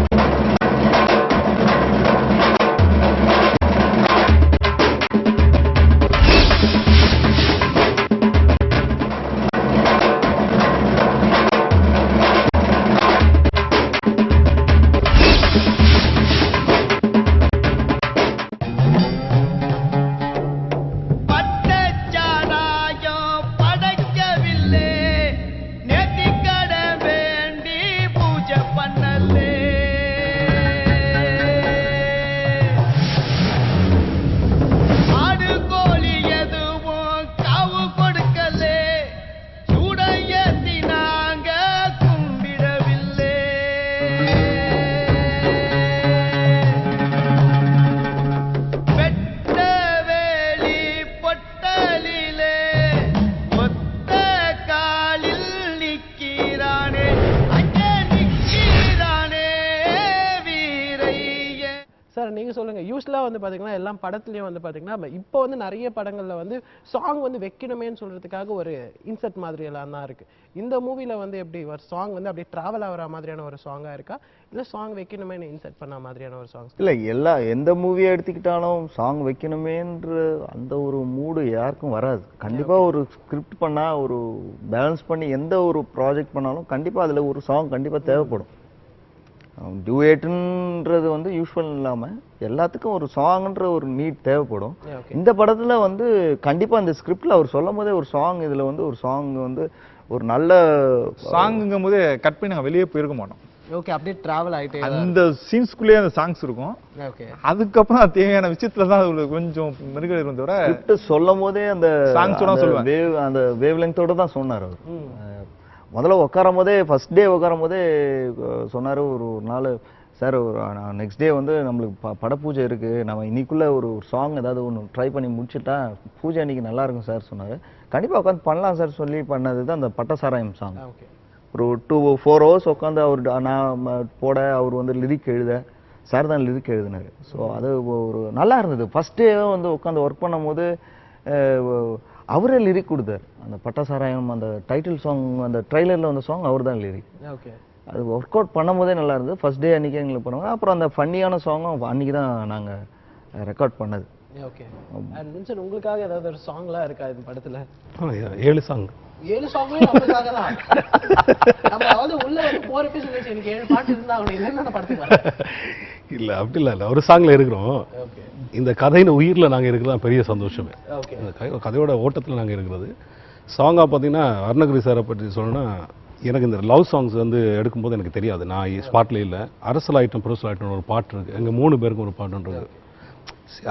நீங்க சொல்லுங்க. யூஸ்வலா வந்து பாத்தீங்கன்னா எல்லாம் படத்துலயும் வந்து பாத்தீங்கன்னா இப்போ வந்து நிறைய படங்கள்ல வந்து சாங் வந்து வைக்கணுமேன்னு சொல்றதுக்காக ஒரு இன்செர்ட் மாதிரி எல்லாம் தான் இருக்கு. இந்த மூவில வந்து எப்படி ஒரு சாங் வந்து அப்படியே டிராவல் ஆகிற மாதிரியான ஒரு சாங்கா இருக்கா, இல்ல சாங் வைக்கணுமேன்னு இன்செர்ட் பண்ண மாதிரியான ஒரு சாங்ஸ்? இல்ல எந்த மூவியை எடுத்துக்கிட்டாலும் சாங் வைக்கணுமேன்ற அந்த ஒரு மூடு யாருக்கும் வராது. கண்டிப்பா ஒரு ஸ்கிரிப்ட் பண்ணா ஒரு பேலன்ஸ் பண்ணி எந்த ஒரு ப்ராஜெக்ட் பண்ணாலும் கண்டிப்பா அதுல ஒரு சாங் கண்டிப்பா தேவைப்படும். டியூயேட்ன்றது வந்து யூஸ்வல் இல்லாம எல்லாத்துக்கும் ஒரு சாங்ன்ற ஒரு நீட் தேவைப்படும். இந்த படத்துல வந்து கண்டிப்பா அந்த ஸ்கிரிப்ட்ல அவர் சொல்லும் போதே ஒரு சாங், இதுல வந்து ஒரு சாங் வந்து ஒரு நல்ல சாங்குங்கும் போது கட் பண்ணி நாங்க வெளியே போயிருக்க மாட்டோம். ஓகே, அப்படியே டிராவல் ஆயிட்டே அந்த சீன்ஸ்குள்ளேயே அந்த சாங்ஸ் இருக்கும். ஓகே, அதுக்கப்புறம் அது தேவையான விஷயத்துல தான் அது கொஞ்சம் மிருகம் இருக்கும் தவிர ஸ்கிரிப்ட் சொல்லும் போதே அந்த சாங்ஸோட சொல்லுவேன். அந்த வேவ் லெங்த்தோட தான் சொன்னார் அவர். முதல்ல உட்காரும் போதே ஃபர்ஸ்ட் டே உட்காரும் போதே சொன்னாரு, ஒரு நாள் சார் ஒரு நெக்ஸ்ட் டே வந்து நம்மளுக்கு பட பூஜை இருக்கு, நம்ம இன்னைக்குள்ள ஒரு சாங் ஏதாவது ஒன்று ட்ரை பண்ணி முடிச்சுட்டா பூஜை அன்னைக்கு நல்லா இருக்கும் சார் சொன்னாரு. கண்டிப்பா உட்காந்து பண்ணலாம் சார் சொல்லி பண்ணது தான் அந்த பட்டசாராயம் சாங். ஒரு 2-4 ஹவர்ஸ் உட்காந்து அவர் நான் போட அவர் வந்து லிரிக் எழுத சார் தான் லிரிக் எழுதினாரு. ஸோ அது ஒரு நல்லா இருந்தது. ஃபர்ஸ்ட் டே வந்து உட்காந்து ஒர்க் பண்ணும் போது அவரே லிரிக் கொடுத்தார். அந்த பட்டசாராயம் அந்த டைட்டில் சாங் அந்த ட்ரைலர்ல வந்த சாங் அவர் தான் லிரிக். ஓகே, அது ஒர்க் அவுட் பண்ணும் போதே நல்லா இருந்தது. ஃபர்ஸ்ட் டே அன்னைக்கு எங்களுக்கு பண்ணுவாங்க. அப்புறம் அந்த ஃபன்னியான சாங்கும் அன்னைக்கு தான் நாங்க ரெக்கார்ட் பண்ணது. ஓகே. அண்ட் வின்சென்ட், உங்களுக்காக ஏதாவது ஒரு சாங்லாம் இருக்கா இந்த படத்துல? 7 சாங். 7 சாங்மே நமக்காக தான். நம்ம அதாவது உள்ள வந்து போறப்பே சொல்லிச்சு எனக்கு 7 பாட்டு இருந்தா அவனை இல்லைன்னு அந்த படத்துக்கு வரேன். இல்ல அப்படி இல்ல ஒரு சாங்ல இருக்கிறோம். ஓகே, இந்த கதையின் உயிர்ல நாங்க இருக்கிறது பெரிய சந்தோஷமே. ஓகே, இந்த கதையோட ஓட்டத்துல நாங்க இருக்கிறது. சாங்கா பார்த்தீங்கன்னா அருணகிரி சாரை பற்றி சொல்லணும்னா, எனக்கு இந்த லவ் சாங்ஸ் வந்து எடுக்கும்போது எனக்கு தெரியாது. நான் ஸ்பாட்ல இல்லை. அரசல் ஐட்டம் புரசல் ஐட்டம் ஒரு பாட்டு இருக்கு, எங்க 3 பேருக்கும் ஒரு பாட்டுன்றது.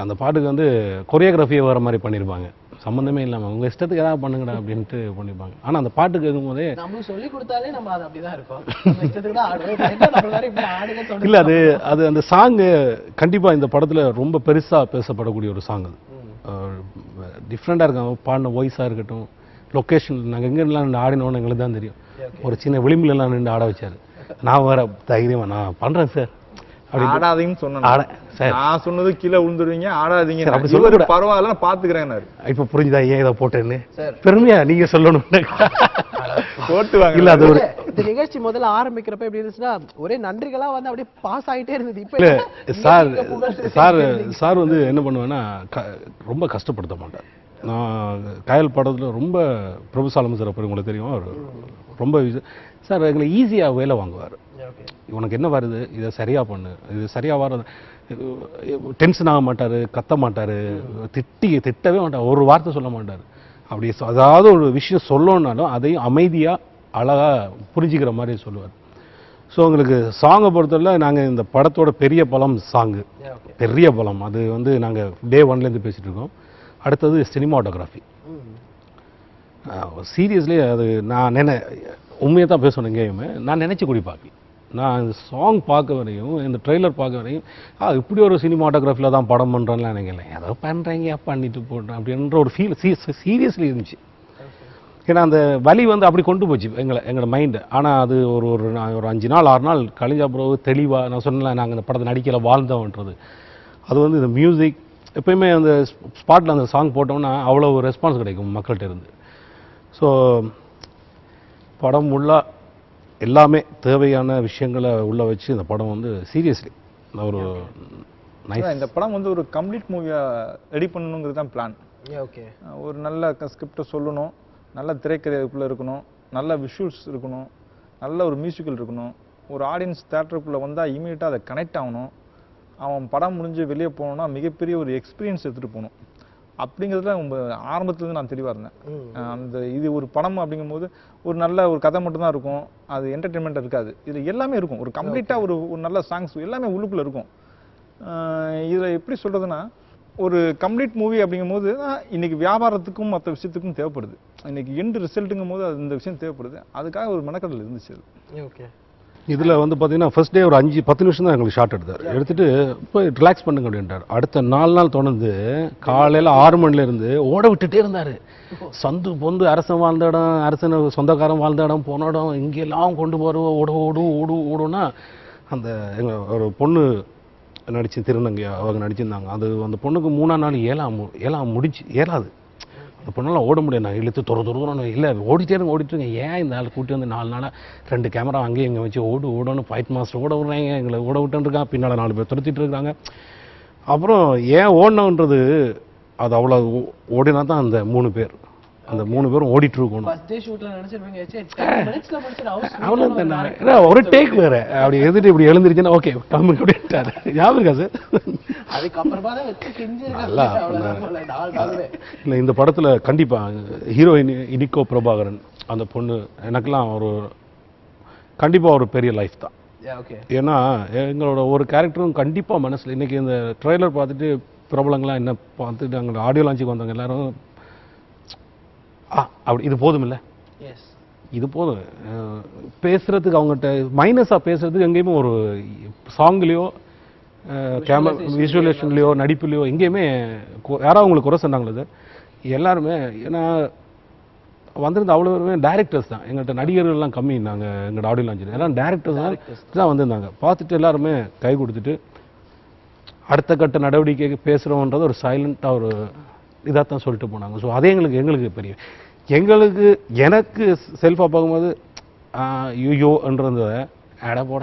அந்த பாட்டுக்கு வந்து கொரியோகிராஃபியை வர மாதிரி பண்ணியிருப்பாங்க, சம்மந்தமே இல்லாமல் உங்க இஷ்டத்துக்கு ஏதாவது பண்ணுங்கடா அப்படின்ட்டு பண்ணியிருப்பாங்க. ஆனால் அந்த பாட்டு கேட்கும்போதே நம்ம சொல்லி கொடுத்தாலே நம்ம அது அப்படிதான் இருக்கும். நம்ம இஷ்டத்துக்கு தான் ஆடுவோம். கரெக்டா நம்ம எல்லாரும் இப்படி ஆடுங்க சொல்றோம். இல்லை அது அந்த சாங்கு கண்டிப்பாக இந்த படத்தில் ரொம்ப பெருசாக பேசப்படக்கூடிய ஒரு சாங். அது டிஃப்ரெண்ட்டாக இருக்கும். பாடின வாய்ஸாக இருக்கட்டும், லொக்கேஷன் நாங்கள் எங்கெல்லாம் நின்று ஆடினோன்னு எங்களுக்கு தான் தெரியும். ஒரு சின்ன விளிம்புலாம் நின்று ஆட வச்சாரு. நான் வேற தைரியமா நான் பண்ணுறேன் சார் ஆடாதீங்கன்னு சொன்னேன். நான் சொன்னது கீழே விழுந்துருவீங்க, ஆடாதீங்க. அப்படி சொல்ல பரவாயில்ல, நான் பாத்துக்கிறேன். இப்ப புரிஞ்சுதா ஏன் இதை போட்டேன்னு? பெருமையா நீங்க சொல்லணும். போட்டுவாங்க. இல்ல அது ஒரு இந்த நிகழ்ச்சி முதல்ல ஆரம்பிக்கிறப்ப எப்படி இருந்துச்சுன்னா ஒரே நன்றிகளா வந்து அப்படியே பாஸ் ஆயிட்டே இருந்தது. இப்ப இல்ல சார் வந்து என்ன பண்ணுவேன்னா ரொம்ப கஷ்டப்படுத்த மாட்டார். நான் கயல் படத்துல ரொம்ப பிரபுசாலம் சார் அப்படி உங்களுக்கு தெரியும், அவர் ரொம்ப சார் எங்களை ஈஸியாக வேலை வாங்குவார். உனக்கு என்ன வருது, இதை சரியா பண்ணு, இது சரியா வர, டென்ஷன் ஆக மாட்டார், கத்த மாட்டார், திட்டவே மாட்டார், ஒரு வார்த்தை சொல்ல மாட்டார். அப்படி அதாவது ஒரு விஷயம் சொல்லணுன்னாலும் அதையும் அமைதியாக அழகாக புரிஞ்சுக்கிற மாதிரி சொல்லுவார். ஸோ உங்களுக்கு சாங்கை பொறுத்தவரை நாங்கள் இந்த படத்தோட பெரிய பலம் சாங்கு, பெரிய பலம். அது வந்து நாங்கள் டே 1லேருந்து பேசிகிட்டு இருக்கோம். அடுத்தது சினிமாட்டோகிராஃபி. சீரியஸ்லி அது நான் உண்மையை தான் பேசணும். எங்கேயுமே நான் நினச்சி கூடி பார்ப்பேன். நான் இந்த சாங் பார்க்க வரையும், இந்த ட்ரெய்லர் பார்க்க வரையும் இப்படி ஒரு சினிமாட்டோகிராஃபியில் தான் படம் பண்ணுறேன்லாம் நினைக்கல. ஏதோ பண்ணுறீங்க பண்ணிட்டு போட்டேன் அப்படின்ற ஒரு ஃபீல் சீரியஸ்லி இருந்துச்சு. ஏன்னா அந்த வலி வந்து அப்படி கொண்டு போச்சு எங்களோட மைண்டு. ஆனால் அது ஒரு 5 நாள் 6 நாள் கழிஞ்ச பிறகு தெளிவாக நான் சொன்னேன், நாங்கள் இந்த படத்தை நடிக்கல வாழ்ந்தோன்றது. அது வந்து இந்த மியூசிக் எப்பயுமே அந்த ஸ்பாட்டில் அந்த சாங் போட்டோம்னா அவ்வளோ ஒரு ரெஸ்பான்ஸ் கிடைக்கும் மக்கள்கிட்ட இருந்து. ஸோ படம் உள்ள எல்லாமே தேவையான விஷயங்களை உள்ள வச்சு இந்த படம் வந்து சீரியஸ்லி ஒரு நைஸ். இந்த படம் வந்து ஒரு கம்ப்ளீட் மூவியா ரெடி பண்ணணுங்கிறது தான் பிளான். ஓகே, ஒரு நல்ல ஸ்கிரிப்டை சொல்லணும், நல்ல திரைக்கதைக்குள்ளே இருக்கணும், நல்ல விஷுவல்ஸ் இருக்கணும், நல்ல ஒரு மியூசிக்கல் இருக்கணும். ஒரு ஆடியன்ஸ் தேட்டருக்குள்ளே வந்தால் இமீடியட்டாக அதை கனெக்ட் ஆகணும். அவன் படம் முடிஞ்சு வெளியே போகணுன்னா மிகப்பெரிய ஒரு எக்ஸ்பீரியன்ஸ் எடுத்துகிட்டு போகணும். அப்படிங்கிறதுல ஆரம்பத்துலேருந்து நான் தெளிவாக இருந்தேன். அந்த இது ஒரு படம் அப்படிங்கும்போது ஒரு நல்ல ஒரு கதை மட்டும்தான் இருக்கும், அது என்டர்டெயின்மெண்ட் இருக்காது. இதில் எல்லாமே இருக்கும். ஒரு கம்ப்ளீட்டாக ஒரு நல்ல சாங்ஸ் எல்லாமே உள்ளுக்குள்ளே இருக்கும். இதில் எப்படி சொல்கிறதுனா, ஒரு கம்ப்ளீட் மூவி அப்படிங்கும்போது இன்னைக்கு வியாபாரத்துக்கும் மற்ற விஷயத்துக்கும் தேவைப்படுது. இன்னைக்கு எண்டு ரிசல்ட்டுங்கும் போது அது இந்த விஷயம் தேவைப்படுது. அதுக்காக ஒரு மெனக்கடல் இருந்துச்சு. ஓகே. இதில் வந்து பார்த்தீங்கன்னா ஃபர்ஸ்ட் டே ஒரு 5-10 நிமிஷம் தான் எங்களுக்கு ஷார்ட் எடுத்தார். எடுத்துட்டு போய் ரிலாக்ஸ் பண்ணுங்க அப்படின்ட்டார். அடுத்த 4 நாள் தொடர்ந்து காலையில் 6 மணிலேருந்து ஓட விட்டுட்டே இருந்தார். சந்து பொந்து அரசன் வாழ்ந்த இடம், அரசன் சொந்தக்காரன் வாழ்ந்த இடம், போன இடம், இங்கெல்லாம் கொண்டு போகிறோம். ஓடுன்னா அந்த எங்கள் ஒரு பொண்ணு நடிச்சு திருநங்கை அவங்க நடிச்சிருந்தாங்க. அது அந்த பொண்ணுக்கு 3ஆம் நாள் ஏழாம் முடிச்சு ஏறாது. அந்த பொண்ணெல்லாம் ஓட முடியாது. நான் இழுத்து துறன்னு இல்லை ஓடிட்டுருங்க. ஏன் இந்த ஆள் கூட்டி வந்து 4 நாளாக 2 கேமரா அங்கேயும் இங்கே வச்சு ஓடணும் ஃபைட் மாஸ்டர் ஓட விட்றாங்க, எங்களை ஓட விட்டுருக்கான், பின்னால் 4 பேர் துரத்திட்டு இருக்காங்க. அப்புறம் ஏன் ஓடணுன்றது அது அவ்வளோ ஓடினா தான் அந்த 3 பேர் அந்த 3 பேரும் ஓடிட்டு இருக்கணும். ஒரு டேக் வேற அப்படி எதிர்த்து இப்படி எழுந்திருச்சுன்னா ஓகே கம்மி அப்படின்ட்டாரு. ஞாபகம் இருக்கா சார்? இல்லை இந்த படத்துல கண்டிப்பா ஹீரோயின் இனிகோ பிரபாகரன் அந்த பொண்ணு எனக்கெல்லாம் ஒரு கண்டிப்பா ஒரு பெரிய லைஃப் தான். ஏன்னா எங்களோட ஒரு கேரக்டரும் கண்டிப்பா மனசுல இன்னைக்கு இந்த ட்ரெய்லர் பார்த்துட்டு பிரபலங்களாம் என்ன பார்த்துட்டு அங்கே ஆடியோ லான்ச்சுக்கு வந்தவங்க எல்லாரும் அப்படி இது போதும் இல்லை, இது போதும் பேசுறதுக்கு அவங்ககிட்ட மைனஸாக பேசுறதுக்கு எங்கேயுமே ஒரு சாங்லேயோ கேமரா விஷுவலேஷன்லையோ நடிப்புலையோ எங்கேயுமே யாராவது அவங்களுக்கு குறை சொன்னாங்களே சார்? எல்லாருமே ஏன்னா வந்திருந்த அவ்வளோ டேரக்டர்ஸ் தான். எங்கள்கிட்ட நடிகர்கள்லாம் கம்மி. நாங்கள் எங்களோட ஆடியோ லான்ச்சில் எல்லாம் டேரக்டர்ஸ் தான் வந்திருந்தாங்க. பார்த்துட்டு எல்லாருமே கை கொடுத்துட்டு அடுத்த கட்ட நடவடிக்கை பேசுகிறோன்றது ஒரு சைலண்ட்டாக ஒரு இதாக தான் சொல்லிட்டு போனாங்க. ஸோ அதே எங்களுக்கு பெரிய எனக்கு செல்ஃபாக பார்க்கும்போது யூயோன்றத ஆட போட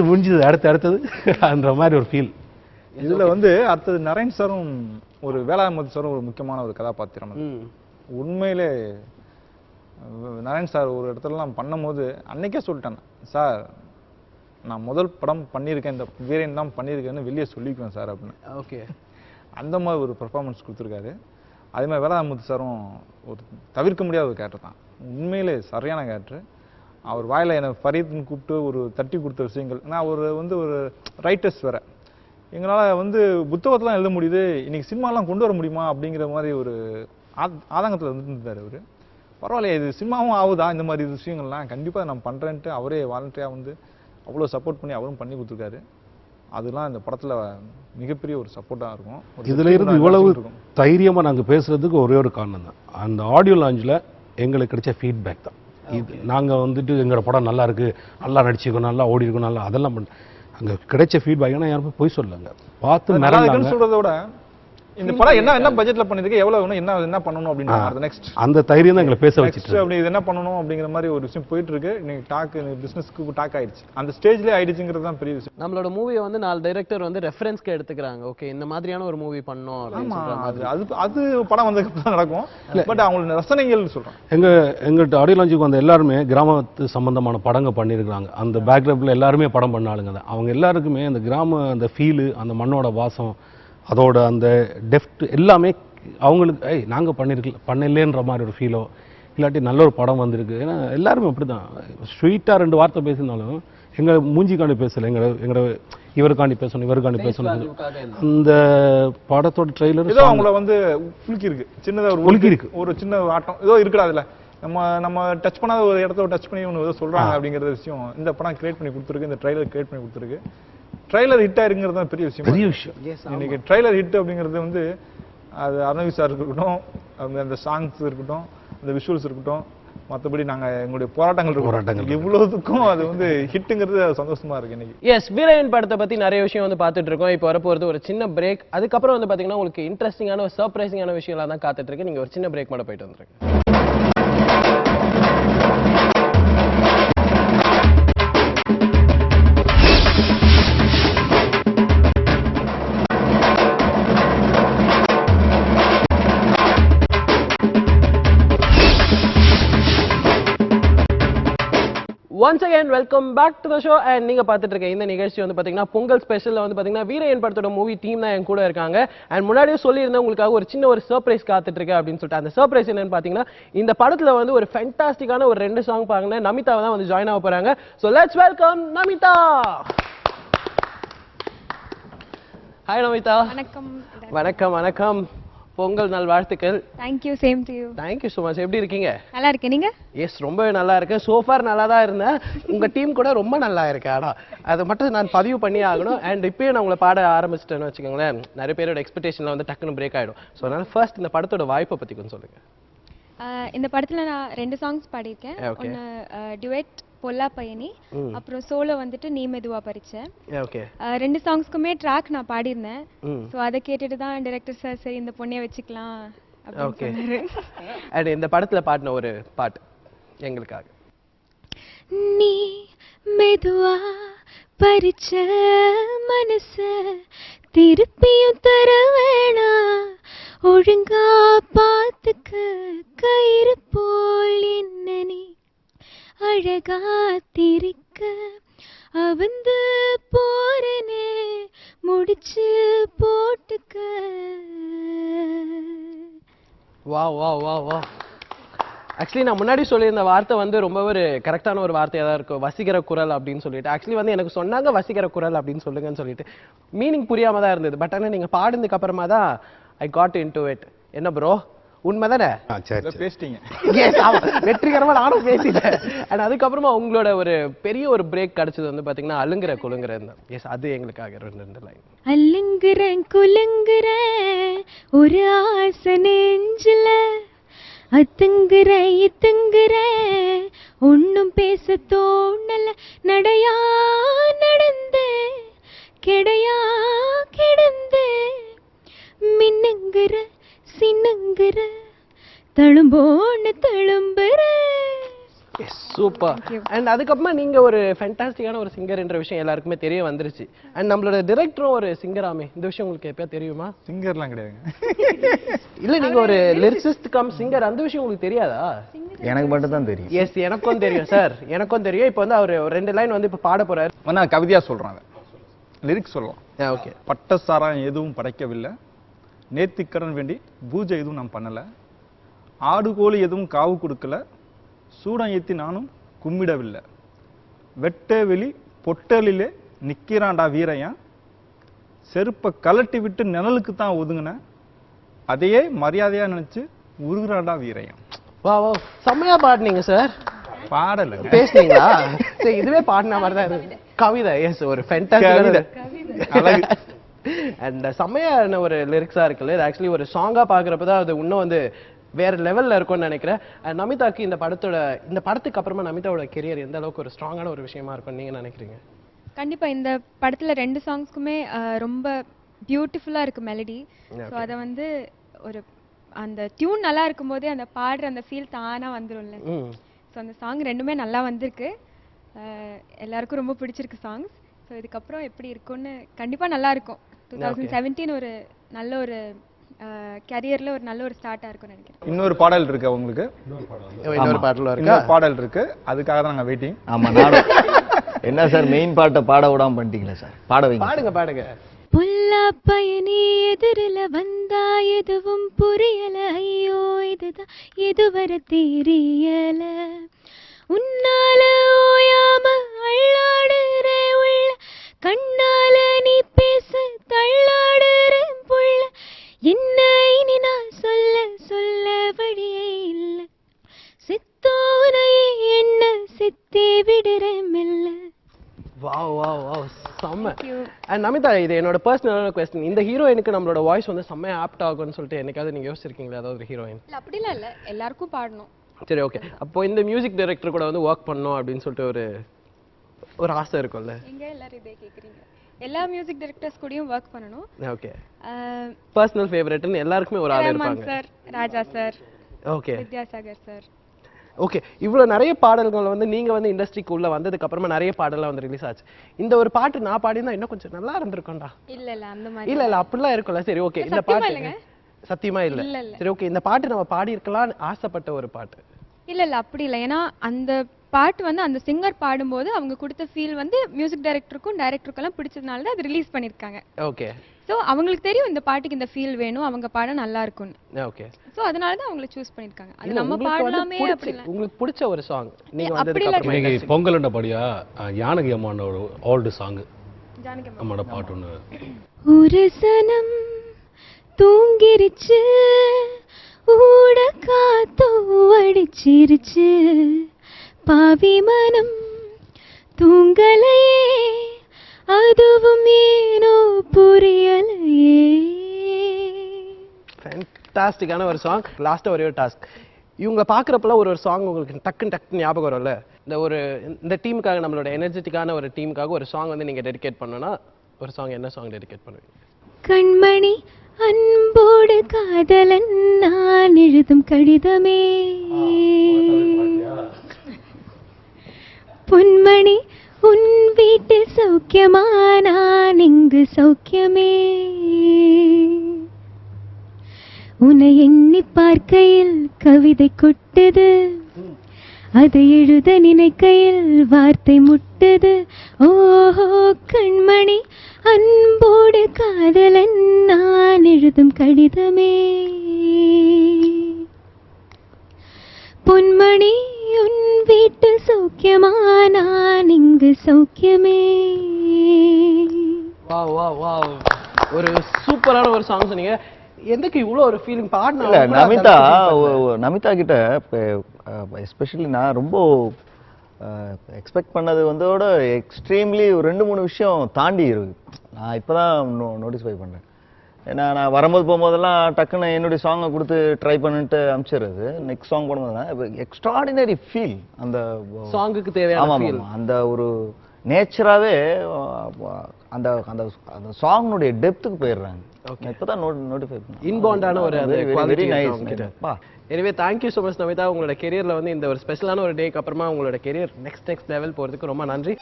முடிஞ்சது அடுத்தது அந்த மாதிரி ஒரு ஃபீல். இதில் வந்து அடுத்தது நரேன் சாரும் ஒரு வேளாண்மை சாரும் ஒரு முக்கியமான ஒரு கதாபாத்திரம். உண்மையிலே நரேன் சார் ஒரு இடத்துலலாம் பண்ணும்போது அன்னைக்கே சொல்லிட்டேன், சார் நான் முதல் படம் பண்ணியிருக்கேன், இந்த வீரன் தான் பண்ணியிருக்கேன்னு வெளியே சொல்லிக்குவேன் சார் அப்படின்னு. ஓகே, அந்த மாதிரி ஒரு பெர்ஃபார்மன்ஸ் கொடுத்துருக்காரு. அதே மாதிரி வேளாண்முத்து சாரும் ஒரு தவிர்க்க முடியாத ஒரு கேரக்டர் தான். உண்மையிலே சரியான கேரக்டர். அவர் வாயில் என்னை ஃபரீத்னு கூப்பிட்டு ஒரு தட்டி கொடுத்த விஷயங்கள். நான் அவர் வந்து ஒரு ரைட்டர்ஸ் வேற, எங்களால் வந்து புத்தகத்தெலாம் எழுத முடியுது, இன்னைக்கு சினிமாலாம் கொண்டு வர முடியுமா அப்படிங்கிற மாதிரி ஒரு ஆதங்கத்தில் இருந்திருந்தார் அவர். பரவாயில்லையே இது சினிமாவும் ஆகுதா இந்த மாதிரி விஷயங்கள்லாம், கண்டிப்பாக நான் பண்ணுறேன்ட்டு அவரே வாலண்டியாக வந்து அவ்வளோ சப்போர்ட் பண்ணி அவரும் பண்ணி கொடுத்துருக்காரு. அதெல்லாம் இந்த படத்தில் மிகப்பெரிய ஒரு சப்போர்ட்டாக இருக்கும். இதில் இருந்து இவ்வளவு தைரியமாக நாங்கள் பேசுகிறதுக்கு ஒரே ஒரு காரணம் தான், அந்த ஆடியோ லான்ச்சில் எங்களுக்கு கிடைச்ச ஃபீட்பேக் தான். இது நாங்கள் வந்துட்டு எங்களோட படம் நல்லா இருக்குது, நல்லா நடிச்சிருக்கோம், நல்லா ஓடி இருக்கோம், நல்லா அதெல்லாம் அங்கே கிடைச்ச ஃபீட்பேக். ஏன்னா யாருமே போய் சொல்லுங்க பார்த்து நல்லா சொல்கிறத விட இந்த படம் என்ன பட்ஜெட்ல பண்ணிருக்கு, எவ்வளவு என்ன பண்ணணும் அப்படின்னு நெக்ஸ்ட் அந்த தைரியம் தான் எங்களை பேச வச்சுட்டு அப்படி இது என்ன பண்ணணும் அப்படிங்கிற மாதிரி ஒரு விஷயம் போயிட்டு இருக்கு. இன்னைக்கு டாக் பிசினஸ்க்கு டாக் ஆயிடுச்சு, அந்த ஸ்டேஜ்லயே ஆயிடுச்சுங்கிறது தான் பெரிய விஷயம். நம்மளோட மூவியை வந்து 4 டைரக்டர் வந்து ரெஃபரன்ஸ்க்கு எடுத்துக்கிறாங்க. ஓகே, இந்த மாதிரியான ஒரு மூவி பண்ணோம். அது படம் வந்ததுக்கு தான் நடக்கும். பட் அவங்களோட ரசனைகள் சொல்றேன். எங்கள்கிட்ட ஆடியோ லான்ச்சுக்கு வந்த எல்லாருமே கிராமத்து சம்பந்தமான படங்கள் பண்ணியிருக்கிறாங்க. அந்த பேக்ரவுண்ட்ல எல்லாருமே படம் பண்ணாளுங்க தான். அவங்க எல்லாருக்குமே அந்த கிராம அந்த ஃபீலு, அந்த மண்ணோட வாசம், அதோட அந்த டெஃப்ட் எல்லாமே அவங்களுக்கு நாங்கள் பண்ணலேன்ற மாதிரி ஒரு ஃபீலோ, இல்லாட்டி நல்ல ஒரு படம் வந்திருக்கு. ஏன்னா எல்லாருமே அப்படி தான் ஸ்வீட்டாக 2 வார்த்தை பேசினாலும் எங்கள் மூஞ்சிக்காண்டி பேசலை, எங்களோட இவருக்காண்டி பேசணும். அந்த படத்தோட ட்ரெய்லர் ஏதோ அவங்கள வந்து புலுக்கி இருக்கு, சின்னதாக ஒரு புலுக்கி இருக்கு, ஒரு சின்ன ஆட்டம் ஏதோ இருக்குடா. அதில் நம்ம டச் பண்ணாத ஒரு இடத்த டச் பண்ணி ஒன்று ஏதோ சொல்கிறாங்க அப்படிங்கிற விஷயம் இந்த படம் கிரியேட் பண்ணி கொடுத்துருக்கு, இந்த ட்ரெய்லர் கிரியேட் பண்ணி கொடுத்துருக்கு. ட்ரைலர் ஹிட் ஆயிருங்கிறது தான் பெரிய விஷயம். இன்னைக்கு ட்ரைலர் ஹிட் அப்படிங்கிறது வந்து அது அருணவி சார் இருக்கட்டும், அந்த சாங்ஸ் இருக்கட்டும், அந்த விஷுவல்ஸ் இருக்கட்டும், மற்றபடி நாங்கள் எங்களுடைய போராட்டங்கள் இவ்வளவுக்கும் அது வந்து ஹிட்டுங்கிறது சந்தோஷமா இருக்கு இன்னைக்கு. எஸ், வீரன் படத்தை பத்தி நிறைய விஷயம் வந்து பார்த்துட்டு இருக்கோம். இப்போ வரப்போறது ஒரு சின்ன பிரேக். அதுக்கப்புறம் வந்து பாத்தீங்கன்னா உங்களுக்கு இன்ட்ரெஸ்டிங்கான ஒரு சர்ப்ரைசிங்கான விஷயம்லாம் தான் காத்துட்டு இருக்கு. நீங்க ஒரு சின்ன பிரேக் மட்டும் போயிட்டு வந்துருங்க. Once again, welcome back to the show. And நீங்க பார்த்துட்டு இருக்க இந்த நிகழ்ச்சி வந்து பாத்தீங்கன்னா பொங்கல் ஸ்பெஷல்ல வந்து பாத்தீங்கன்னா வீரன் படத்தோட மூவி டீம் தான் என் கூட இருக்காங்க. அண்ட் முன்னாடியே சொல்லியிருந்தேன் உங்களுக்காக ஒரு சின்ன ஒரு சர்ப்ரைஸ் காத்துட்டு இருக்கு அப்படின்னு சொல்லிட்டு. அந்த சர்ப்ரைஸ் என்னன்னு பாத்தீங்கன்னா இந்த படத்துல வந்து ஒரு ஃபேண்டாஸ்டிக்கான ஒரு 2 சாங் பாருங்க, நமிதா தான் வந்து ஜாயின் ஆக போறாங்க. So let's welcome Namitha. Hi Namitha. வணக்கம். வணக்கம் வணக்கம். பொங்கல் நாள் வாழ்த்துக்கள். Thank you, same to you. Thank you so much. எப்படி இருக்கீங்க? நல்லா இருக்கேன், நீங்க? எஸ், ரொம்ப நல்லா இருக்கேன். சோஃபார் நல்லா தான் இருந்தேன். உங்க டீம் கூட ரொம்ப நல்லா இருக்கு. ஆனா அது மட்டும் நான் பதிவு பண்ணி ஆகணும். அண்ட் இப்பயே நான் உங்களை பாட ஆரம்பிச்சிட்டேன்னு வச்சுக்கோங்களேன், நிறைய பேரோட எக்ஸ்பெக்டேஷன்ல வந்து டக்குன்னு பிரேக் ஆயிடும். ஸோ அதனால ஃபர்ஸ்ட் இந்த படத்தோட வாய்ப்பை பத்தி கொஞ்சம் சொல்லுங்க. இந்த படத்துல நான் 2 சாங்ஸ் பாடியிருக்கேன். ஒன்று டியூட் பொல்லா பயணி, அப்புறம் சோலோ வந்துட்டு நீ மெதுவா பறிச்சேன். ஓகே. 2 சாங்ஸ்க்குமே ட்ராக் நான் பாடியிருந்தேன். ஸோ அதை கேட்டுட்டு தான் டைரக்டர் சார் சரி இந்த பொண்ணைய வச்சுக்கலாம் ஓகே. அப்படின்னு அண்ட் இந்த படத்துல பாடின ஒரு பாட்டு எங்களுக்காக. நீ மெதுவா பறிச்ச மனச திருப்பியும் தர வேணா, ஒழுங்கா பார்த்துக்க கயிறு போல் என்ன நீ அழகா திரிக்க அவந்து போறனே முடிச்சு போட்டுக்க. வா வா வா வா. ஆக்சுவலி நான் முன்னாடி சொல்லியிருந்த வார்த்தை வந்து ரொம்ப ஒரு கரெக்டான ஒரு வார்த்தையாக தான் இருக்கும், வசீகர குரல் அப்படின்னு சொல்லிட்டு. ஆக்சுவலி வந்து எனக்கு சொன்னாங்க வசீகர குரல் அப்படின்னு சொல்லுங்கன்னு சொல்லிட்டு மீனிங் புரியாம தான் இருந்தது. பட் ஆனால் நீங்க பாடுனதுக்கு அப்புறமா தான் I got in to it. என்ன ப்ரோ உண்மைதானே? சரி பேசிட்டீங்க. வெற்றிகரமா நானும் பேசிட்டேன். அண்ட் அதுக்கப்புறமா உங்களோட ஒரு பெரிய ஒரு பிரேக் கிடைச்சது வந்து பாத்தீங்கன்னா அலுங்குற குலுங்குற. எஸ், அது எங்களுக்காக 2 லைன். அல்லுங்குறேன் குலுங்குறேன் ஒரு ஆசை நெஞ்சில, அத்துங்குற இத்துங்குற ஒன்னும் பேச தோணல, நடையா நடந்தே கெடையா கிடந்தே மின்னுங்குற சின்னுங்குற தழும்போன்னு தழும்புற. சூப்பர். அண்ட் அதுக்கப்புறமா நீங்க ஒரு ஃபேண்டாஸ்டிக்கான ஒரு சிங்கர் என்ற விஷயம் எல்லாருக்குமே தெரிய வந்துருச்சு. அண்ட் நம்மளோட டைரக்டரும் ஒரு சிங்கராமே, இந்த விஷயம் உங்களுக்கு எப்பயா தெரியுமா? சிங்கர்லாம் கிடையாதுங்க. இல்ல நீங்க ஒரு லிரிசிஸ்ட் கம் சிங்கர், அந்த விஷயம் உங்களுக்கு தெரியாதா? எனக்கு மட்டும் தான் தெரியும். எஸ், எனக்கும் தெரியும் சார், எனக்கும் தெரியும். இப்போ வந்து அவர் 2 லைன் வந்து இப்போ பாட போறாரு. நான் கவிதையா சொல்றேன், லிரிக்ஸ் சொல்லலாம். ஓகே. பட்டசாரம் எதுவும் படைக்கவில்லை, நேர்த்திக்கடன் வேண்டி பூஜை எதுவும் நான் பண்ணல, ஆடு கோழி எதுவும் காவு கொடுக்கல, சூடம் ஏத்தி நானும் கும்பிடவில்லை, வெட்ட வெளி பொட்டலிலே நிக்கிறான்டா வீரையன், செருப்பை கலட்டி விட்டு நிழலுக்கு தான் ஒதுங்கின, அதையே மரியாதையா நினைச்சு உருகுறான்டா வீரையன். வா வா, செம்மையா பாடுனீங்க சார். பாடல பேசுனீங்களா? சரி, இதுவே பாடின மாதிரி தான் இருக்கு. கவிதை. எஸ், ஒரு ஃபேண்டாஸ்டிக் அண்ட் செம்மையான ஒரு லிரிக்ஸா இருக்குல்ல. இது ஆக்சுவலி ஒரு சாங்கா பாக்குறப்பதான் அது இன்னும் வந்து வேற லெவல்ல இருக்கும்னு நினைக்கிறேன். நமிதாக்கு இந்த படத்துக்கு அப்புறமா நமிதாவோட கெரியர் எந்த அளவுக்கு ஒரு ஸ்ட்ராங்கான ஒரு விஷயமா இருக்கும் நீங்க நினைக்கிறீங்க? கண்டிப்பா இந்த படத்துல 2 சாங்ஸ்க்குமே ரொம்ப பியூட்டிஃபுல்லா இருக்கு மெலடி. ஸோ அதை வந்து ஒரு அந்த டியூன் நல்லா இருக்கும்போதே அந்த பாடுற அந்த ஃபீல் தானா வந்துரும்ல. ஸோ அந்த சாங் 2மே நல்லா வந்திருக்கு, எல்லாருக்கும் ரொம்ப பிடிச்சிருக்கு சாங்ஸ். ஸோ இதுக்கப்புறம் எப்படி இருக்கும்னு கண்டிப்பா நல்லா இருக்கும். 2017 ஒரு நல்ல ஒரு கரியர்ல ஒரு நல்ல ஒரு ஸ்டார்ட்டா இருக்கும்னு நினைக்கிறேன். இன்னொரு பாடல் இருக்கு உங்களுக்கு, இன்னொரு பாடல் இருக்கு. இன்னொரு பாடல் இருக்கு, அதுக்காக தான் நாங்க வெயிட்டிங். ஆமா, நானும் என்ன சார் மெயின் பாட்டை பாட விடாம பண்ணிட்டீங்களா சார்? பாட வைங்க. பாடுங்க பாடுங்க. புல்லா பயணி எதிரில வந்தா எதுவும் புரியல, ஐயோ இதுதான் இதுவரை தெரியல, உன்னால ஓயாம அள்ளாடுறே உள்ள, கண்ணால நீ பேச தள்ளாடுறேன் புள்ள, என்ன இனி நான் சொல்ல சொல்ல வழியே இல்ல, சித்தோனையே என்ன சித்தே விடுறேன் மெல்ல. வாவ் வாவ் வாவ், செம்ம. அண்ட் நமிதா, இது என்னோட பர்சனலான கொஸ்டின். இந்த ஹீரோயினுக்கு நம்மளோட வாய்ஸ் வந்து செம்மையா ஆப்ட் ஆகும்னு சொல்லிட்டு என்னைக்காவது நீங்க யோசிச்சிருக்கீங்களா? அதாவது ஒரு ஹீரோயின் இல்ல அப்படிலாம் இல்ல, எல்லாருக்கும் பாடணும். சரி, ஓகே. அப்போ இந்த மியூசிக் டைரக்டர் கூட வந்து ஒர்க் பண்ணணும் அப்படின்னு சொல்லிட்டு ஒரு ஆசை இருக்கும்ல? எங்க எல்லாரும் இதே கேக்குறீங்க? எல்லா மியூசிக் டைரக்டர்ஸ் கூடயும் ஒர்க் பண்ணணும். ஓகே. பர்சனல் ஃபேவரட்னு எல்லாருக்குமே ஒரு ஆள் ரஹ்மான் இருப்பாங்க. Sir, Raja sir, okay, Vidyasagar sir. Okay. இவ்வளவு நிறைய பாடல்கள் வந்து நீங்க வந்து இண்டஸ்ட்ரிக்கு உள்ள வந்ததுக்கு அப்புறமா நிறைய பாடலாம் வந்து ரிலீஸ் ஆச்சு. இந்த ஒரு பாட்டு நான் பாடினா இன்னும் கொஞ்சம் நல்லா இருந்திருக்கும்டா. இல்ல இல்ல அந்த மாதிரி இல்ல அப்படிலாம் இருக்கும்ல. சரி, ஓகே. இந்த பாட்டு சத்தியமா இல்ல. சரி, ஓகே. இந்த பாட்டு நம்ம பாடி இருக்கலாம்னு ஆசைப்பட்ட ஒரு பாட்டு. இல்ல இல்ல அப்படி இல்ல, ஏன்னா அந்த பாட்டு வந்து அந்த சிங்கர் பாடும்போது அவங்க கொடுத்த ஃபீல் வந்து மியூசிக் டைரக்டருக்கும் டைரக்டருக்கெல்லாம் பிடிச்சதுனால தான் அது ரிலீஸ் பண்ணிருக்காங்க. ஓகே. சோ அவங்களுக்கு தெரியும் இந்த பாட்டுக்கு இந்த ஃபீல் வேணும், அவங்க பாட நல்லா இருக்கும்னு. ஓகே. சோ அதனால தான் அவங்களை சூஸ் பண்ணிருக்காங்க. அது நம்ம பாடலாமே அப்படிலாம். உங்களுக்கு பிடிச்ச ஒரு சாங் நீங்க அப்படி வந்ததுக்கு அப்புறமா இன்னைக்கு பொங்கல் படியா ஜானகி அம்மாவோட ஓல்டு சாங் ஜானகி அம்மா அம்மாவோட பாட்டு ஒன்று. ஒரு சனம் தூங்கிருச்சு, ஊட காத்தோ அடிச்சிருச்சு, பாவி மனம் தூங்கலையே, அதுவும் ஏனோ புரியலையே. ஃபேண்டாஸ்டிக்கான ஒரு சாங். லாஸ்டா ஒரே ஒரு டாஸ்க். இவங்க பாக்குறப்பல ஒரு சாங் உங்களுக்கு டக்குன்னு ஞாபகம் வரும்ல, இந்த டீமுக்காக, நம்மளோட எனர்ஜெட்டிக்கான ஒரு டீமுக்காக ஒரு சாங் வந்து நீங்க டெடிகேட் பண்ணனும்னா ஒரு சாங் என்ன சாங் டெடிகேட் பண்ணுவீங்க? கண்மணி அன்போடு காதலன் நான் எழுதும் கடிதமே, பொன்மணி உன் வீட்டில் சௌக்கியமா, நான் இங்கு சௌக்கியமே, உன்னை எண்ணி பார்க்கையில் கவிதை கொட்டது, அதை எழுத நினைக்கையில் வார்த்தை முட்டது, ஓஹோ கண்மணி அன்போடு காதலன் நான் எழுதும் கடிதமே, பொன்மணி உன் வீட்டு சௌக்கியமா, நான் இங்கு சௌக்கியமே. வாவ் வாவ் வாவ், ஒரு சூப்பரான ஒரு சாங் சொன்னீங்க. எதுக்கு இவ்வளவு ஒரு ஃபீலிங் பாடுனா? இல்ல நமிதா கிட்ட எஸ்பெஷலி நான் ரொம்ப எக்ஸ்பெக்ட் பண்ணது வந்தோட எக்ஸ்ட்ரீம்லி ஒரு 2-3 விஷயம் தாண்டி இருக்கு. நான் இப்பதான் நோட்டீஸ் பண்றேன். ஏன்னா நான் வரும்போது போகும்போதெல்லாம் டக்குன்னு என்னுடைய சாங்கை கொடுத்து ட்ரை பண்ணிட்டு அனுப்பிச்சிடுறது. நெக்ஸ்ட் சாங் போடும்போது எக்ஸ்ட்ராடினரி ஃபீல் அந்த சாங்குக்கு தேவையான ஃபீல், அந்த ஒரு நேச்சராகவே அந்த அந்த அந்த சாங்னுடைய டெப்த்துக்கு போயிடுறாங்க. இப்பதான் நோட்டிஃபை பண்ணேன். இன்பாண்டான ஒரு அந்த very nice. Anyway thank you so much Namitha. உங்களோட கெரியர்ல வந்து இந்த ஒரு ஸ்பெஷலான ஒரு டேக்கு அப்புறமா உங்களோட கெரியர் நெக்ஸ்ட் லெவல் போறதுக்கு ரொம்ப நன்றி.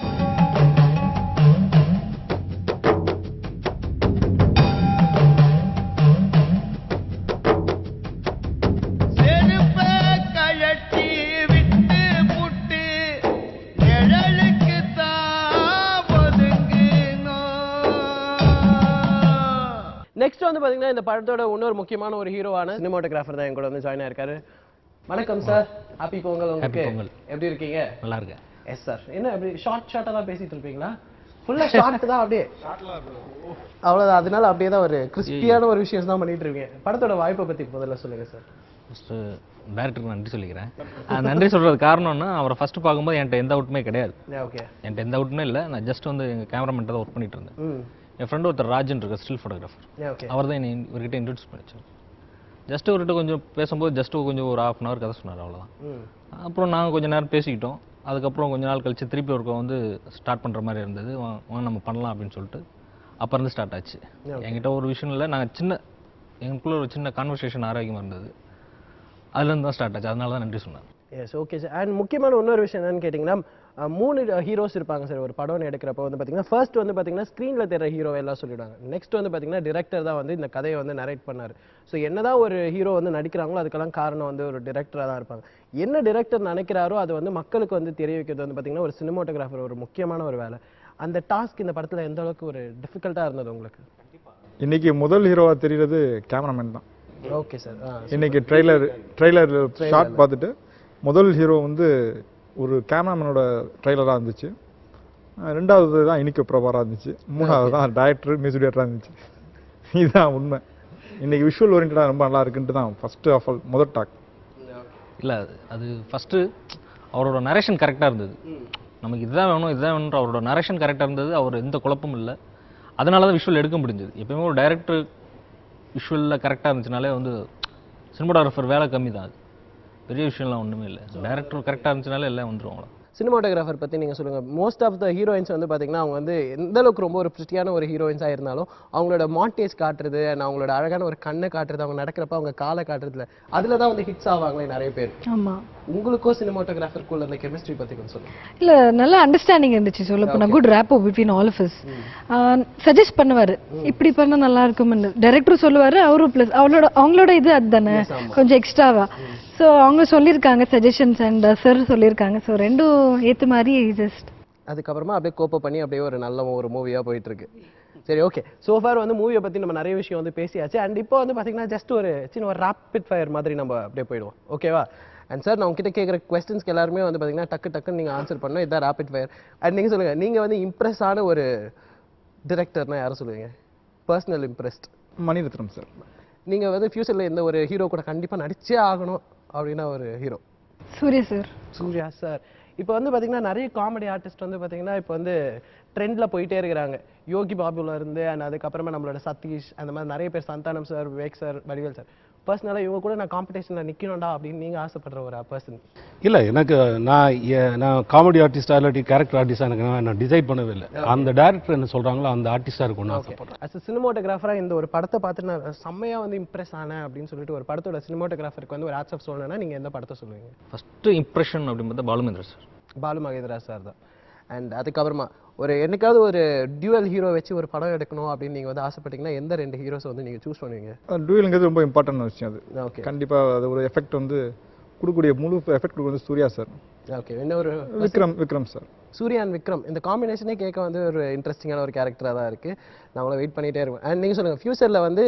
நெக்ஸ்ட் வந்து பாத்தீங்கன்னா இந்த படத்தோட இன்னொரு முக்கியமான ஒரு ஹீரோவான சினிமாட்டோகிராஃபர் தான் என் கூட வந்து ஜாயின் ஆயிருக்காரு. வணக்கம் சார், ஹாப்பி பொங்கல் உங்களுக்கு. எப்படி இருக்கீங்க? நல்லா இருக்கேன். Yes sir. என்ன அப்படி ஷார்ட்டா தான் பேசிட்டு இருப்பீங்களா? ஃபுல்லா ஷார்ட் தான் அப்படியே அவ்வளவுதான். அதனால அப்படியே தான் ஒரு கிறிஸ்பியான ஒரு விஷயம் தான் பண்ணிட்டு இருக்கீங்க. படத்தோட வாய்ப்பை பத்தி முதல்ல சொல்லுங்க சார். ஃபர்ஸ்ட் டைரக்டருக்கு நன்றி சொல்லிக்கிறேன். நன்றி சொல்றது காரணம்னா அவரை ஃபர்ஸ்ட் பார்க்கும்போது என்கிட்ட எந்த அவுட்டுமே கிடையாது. ஓகே. என்கிட்ட எந்த அவுட்டுமே இல்லை. நான் ஜஸ்ட் வந்து எங்கள் கேமராமேன் தான் ஒர்க் பண்ணிட்டு இருந்தேன். என் ஃப்ரெண்டு ஒருத்தர் ராஜன் இருக்க ஸ்டில் ஃபோட்டோகிராஃபர், அவர் தான் இவர்கிட்ட இன்ட்ரடியூஸ் பண்ணிச்சார். ஜஸ்ட் அவர்கிட்ட கொஞ்சம் பேசும்போது ஜஸ்ட் கொஞ்சம் ஒரு 1/2 hour கதை சொன்னார், அவ்வளோதான். அப்புறம் நாங்கள் கொஞ்சம் நேரம் பேசிக்கிட்டோம். அதுக்கப்புறம் கொஞ்ச நாள் கழிச்சு திருப்பி ஒருக்க வந்து ஸ்டார்ட் பண்ணுற மாதிரி இருந்தது. வாங்க நம்ம பண்ணலாம் அப்படின்னு சொல்லிட்டு அப்போ இருந்து ஸ்டார்ட் ஆச்சு. என்கிட்ட ஒரு விஷயம் இல்லை, நாங்கள் எங்களுக்குள்ள ஒரு சின்ன கான்வர்சேஷன் ஆரோக்கியமாக இருந்தது. அதுலேருந்து தான் ஸ்டார்ட் ஆச்சு. அதனால தான் நன்றி சொன்னேன். S, okay sir. அண்ட் முக்கியமான இன்னொரு விஷயம் என்னன்னு கேட்டிங்கன்னா, 3 ஹீரோஸ் இருப்பாங்க சார் ஒரு படம் எடுக்கிறப்போ வந்து பார்த்தீங்கன்னா, ஃபர்ஸ்ட் வந்து பார்த்தீங்கன்னா ஸ்க்ரீனில் தெரிய ஹீரோ எல்லாம் சொல்லிவிடுவாங்க. நெக்ஸ்ட் வந்து பார்த்தீங்கன்னா டிரெக்டர் தான் வந்து இந்த கதையை வந்து நரேட் பண்ணார். ஸோ என்னதான் ஒரு ஹீரோ வந்து நடிக்கிறாங்களோ அதுக்கெல்லாம் காரணம் வந்து ஒரு டிரெக்டராக தான் இருப்பாங்க. என்ன டிரெக்டர் நினைக்கிறாரோ அது வந்து மக்களுக்கு வந்து தெரிய வைக்கிறது வந்து பார்த்தீங்கன்னா ஒரு சினிமாட்டோகிராஃபர் ஒரு முக்கியமான ஒரு வேலை. அந்த டாஸ்க் இந்த படத்தில் எந்த அளவுக்கு ஒரு டிஃபிகல்ட்டாக இருந்தது உங்களுக்கு? இன்னைக்கு முதல் ஹீரோவாக தெரிகிறது கேமராமேன் தான். Okay sir. இன்னைக்கு ட்ரெய்லர் ஷாட் பார்த்துட்டு முதல் ஹீரோ வந்து ஒரு கேமராமேனோட ட்ரெய்லராக இருந்துச்சு. 2வது தான் இனிக்க பிரபாராக இருந்துச்சு. 3வது தான் டைரக்டர் மியூசிக் டைரக்டராக இருந்துச்சு. இதுதான் உண்மை. இன்னைக்கு விஷுவல் ஓரியன்டாக ரொம்ப நல்லா இருக்குன்ட்டு தான் ஃபர்ஸ்ட் ஆஃப் ஆல் முதல் டாக். இல்லை, அது ஃபஸ்ட்டு அவரோட நரேஷன் கரெக்டாக இருந்தது. நமக்கு இதுதான் வேணுன்ற அவரோட நரேஷன் கரெக்டாக இருந்தது. அவர் எந்த குழப்பமும் இல்லை. அதனால தான் விஷுவல் எடுக்க முடிஞ்சது. எப்பயுமே ஒரு டைரக்டர் விஷுவலில் கரெக்டாக இருந்துச்சுனாலே வந்து சினிமாட்டோகிராஃபர் வேலை கம்மி தான். அது பெரிய விஷயம்லாம் ஒன்றுமே இல்லை. டைரக்டர் கரெக்டாக இருந்துச்சுனாலே எல்லாம் வந்துடும். அவ்வளோ. சினிமாட்டோகிராஃபர் பற்றி நீங்கள் சொல்லுங்கள். மோஸ்ட் ஆஃப் த ஹீரோயின்ஸ் வந்து பார்த்தீங்கன்னா அவங்க வந்து எந்த அளவுக்கு ரொம்ப ஒரு பிரிட்டியான ஒரு ஹீரோயின்ஸாக இருந்தாலும் அவங்களோட மாண்டேஜ் காட்டுறது அண்ட் அவங்களோட அழகான ஒரு கண்ணை காட்டுறது, அவங்க நடக்கிறப்ப அவங்க காலை காட்டுறதுல அதில் தான் வந்து ஹிட்ஸ் ஆவாங்களே நிறைய பேர். ஆமாம். உங்களுக்கும் சினிமாட்டோகிராஃபருக்குள்ள அந்த கெமிஸ்ட்ரி பற்றி கொஞ்சம் சொல்லுங்கள். இல்லை, நல்ல அண்டர்ஸ்டாண்டிங் இருந்துச்சு. சொல்ல போனால் good rapport between all of us. Suggest பண்ணுவார், இப்படி பண்ணால் நல்லா இருக்கும்னு. டைரக்டரும் சொல்லுவார், அவரும் ப்ளஸ் அவங்களோட இது அதுதானே கொஞ்சம் எக்ஸ்ட்ராவா. ஸோ அவங்க சொல்லியிருக்காங்க சஜஷன்ஸ் அண்ட் சார் சொல்லியிருக்காங்க. ஸோ ரெண்டும் ஏற்ற மாதிரி ஜஸ்ட் அதுக்கப்புறமா அப்படியே கோப்பை பண்ணி அப்படியே ஒரு நல்ல ஒரு மூவியாக போயிட்டு இருக்கு. சரி, ஓகே. சோஃபார் வந்து மூவியை பற்றி நம்ம நிறைய விஷயம் வந்து பேசியாச்சு. அண்ட் இப்போ வந்து பார்த்தீங்கன்னா ஜஸ்ட் ஒரு சின்ன ஒரு ராபிட் ஃபயர் மாதிரி நம்ம அப்படியே போயிடுவோம். ஓகேவா? அண்ட் சார் நான் உங்ககிட்ட கேட்குற கொஸ்டின்ஸ்க்கு எல்லாருமே வந்து பார்த்தீங்கன்னா டக்குன்னு நீங்கள் ஆன்சர் பண்ணணும். இதான் ராபிட் ஃபயர். அண்ட் நீங்கள் சொல்லுங்கள், நீங்கள் வந்து இம்ப்ரெஸ் ஆன ஒரு டிரெக்டர்னா யாரை சொல்லுவீங்க? Personal impressed. மணிரத்னம் சார். நீங்கள் வந்து ஃபியூச்சரில் எந்த ஒரு ஹீரோ கூட கண்டிப்பாக நடிச்சே ஆகணும் அப்படின்னா ஒரு hero? Surya sir. Surya sir. இப்போ வந்து பார்த்தீங்கன்னா நிறைய காமெடி ஆர்டிஸ்ட் வந்து பார்த்தீங்கன்னா இப்போ வந்து ட்ரெண்டில் போயிட்டே இருக்கிறாங்க. யோகி பாபுல இருந்து அண்ட் அதுக்கப்புறமா நம்மளோட சதீஷ், அந்த மாதிரி நிறைய பேர், Santhanam sir, Vivek sir, Vadivel sir. பர்சனலா இவங்க கூட நான் காம்படிஷன்ல நிக்கணும்டா அப்படின்னு நீங்க ஆசைப்படுற ஒரு பர்சன்? இல்லை எனக்கு நான் காமெடி ஆர்டிஸ்டா இல்லாட்டி கேரக்டர் ஆர்டிஸ்டா எனக்கு நான் டிசைட் பண்ணவே இல்லை. அந்த டேரக்டர் என்ன சொல்றாங்களோ அந்த ஆர்டிஸ்டா இருக்கணும்னு ஆசைப்படுறேன். அஸ் சினிமோட்டோகிராஃபரா இந்த ஒரு படத்தை பார்த்து நான் செம்மையா வந்து இம்ப்ரெஸ் ஆனேன் அப்படின்னு சொல்லிட்டு ஒரு படத்தோட சினிமோட்டோகிராஃபருக்கு வந்து ஒரு ஹேட்ஸ் ஆஃப் சொல்லணும்னா நீங்க எந்த படத்தை சொல்லுவீங்க? ஃபர்ஸ்ட் இம்ப்ரெஷன் அப்படின்னு பார்த்தா பாலுமேந்திரா சார். பாலு மகேந்திரா சார் தான். அண்ட் அதுக்கப்புறமா ஒரு என்னைக்காவது ஒரு டியூவல் ஹீரோ வச்சு ஒரு படம் எடுக்கணும் அப்படின்னு நீங்க வந்து ஆசைப்பட்டீங்கன்னா எந்த 2 ஹீரோஸ் வந்து நீங்க சூஸ் பண்ணுவீங்க? டூயலுங்கிறது ரொம்ப இம்பார்ட்டன்ட் விஷயம். அது ஓகே, கண்டிப்பா அது ஒரு எஃபெக்ட் வந்து கொடுக்கக்கூடிய முழு எஃபெக்ட் வந்து சூர்யா சார். ஓகே. என்ன ஒரு விக்ரம் சார். சூர்யா அண்ட் விக்ரம் இந்த காம்பினேஷனே கேட்க வந்து ஒரு இன்ட்ரெஸ்டிங்கான ஒரு கேரக்டராக தான் இருக்கு. நான் உங்களை வெயிட் பண்ணிட்டே இருக்கேன். அண்ட் நீங்க சொல்லுங்க, ஃபியூச்சர்ல வந்து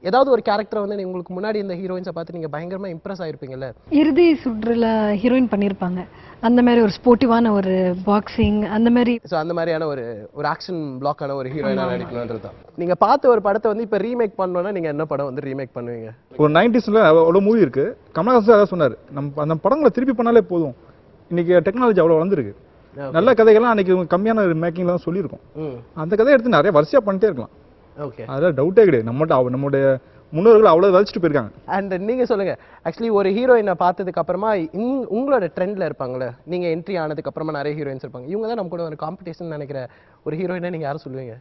ஏதாவது ஒரு கேரக்டர் வந்து உங்களுக்கு முன்னாடி இந்த ஹீரோயின்ஸை பார்த்து நீங்க பயங்கரமா இம்ப்ரெஸ் ஆயிருப்பீங்கல்ல? இறுதி சுற்றுல ஹீரோயின் பண்ணியிருப்பாங்க, அந்த மாதிரி ஒரு ஸ்போர்ட்டிவான ஒரு பாக்ஸிங் அந்த மாதிரி. ஸோ அந்த மாதிரியான ஒரு ஆக்ஷன் பிளாக்கான ஒரு ஹீரோயினாக நடிக்கணுன்றது தான். நீங்க பார்த்த ஒரு படத்தை வந்து இப்போ ரீமேக் பண்ணணும்னா நீங்க என்ன படம் வந்து ரீமேக் பண்ணுவீங்க? ஒரு 90s அவ்வளோ மூவி இருக்கு. கமலஹாசன் அதான் சொன்னார், நம்ம அந்த படங்களை திருப்பி பண்ணாலே போதும். இன்னைக்கு டெக்னாலஜி அவ்வளோ வளர்ந்துருக்கு. நல்ல கதைகள்லாம் அன்னைக்கு கம்மியான மேக்கிங்ல தான் சொல்லியிருக்கோம். அந்த கதையை எடுத்து நிறைய வரிசையா பண்ணிட்டே இருக்கலாம். ஓகே, அதெல்லாம் டவுட்டே கிடையாது. நம்மளுடைய முன்னோர்கள் அவ்வளோ வலிச்சுட்டு போயிருக்காங்க. அண்ட் நீங்க சொல்லுங்க, ஆக்சுவலி ஒரு ஹீரோயினை பார்த்ததுக்கு அப்புறமா உங்களோட ட்ரெண்ட்ல இருப்பாங்களே, நீங்க என்ட்ரி ஆனதுக்கு அப்புறமா நிறைய ஹீரோயின்ஸ் இருப்பாங்க, இவங்க தான் நம்ம கூட ஒரு காம்படிஷன் நினைக்கிற ஒரு ஹீரோயினை நீங்க யாரும் சொல்லுவீங்க?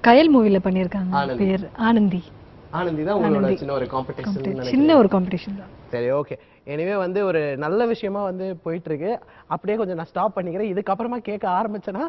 கயல் மூவில பண்ணியிருக்காங்க, பேர் ஆனந்தி. ஆனந்தி தான் உங்களோட சின்ன ஒரு காம்படிஷன், சின்ன ஒரு காம்படிஷன் தான். சரி, ஓகே. எனிவே வந்து ஒரு நல்ல விஷயமா வந்து போயிட்டு இருக்கு. அப்படியே கொஞ்சம் நான் ஸ்டாப் பண்ணிக்கிறேன். இதுக்கப்புறமா கேட்க ஆரம்பிச்சேன்னா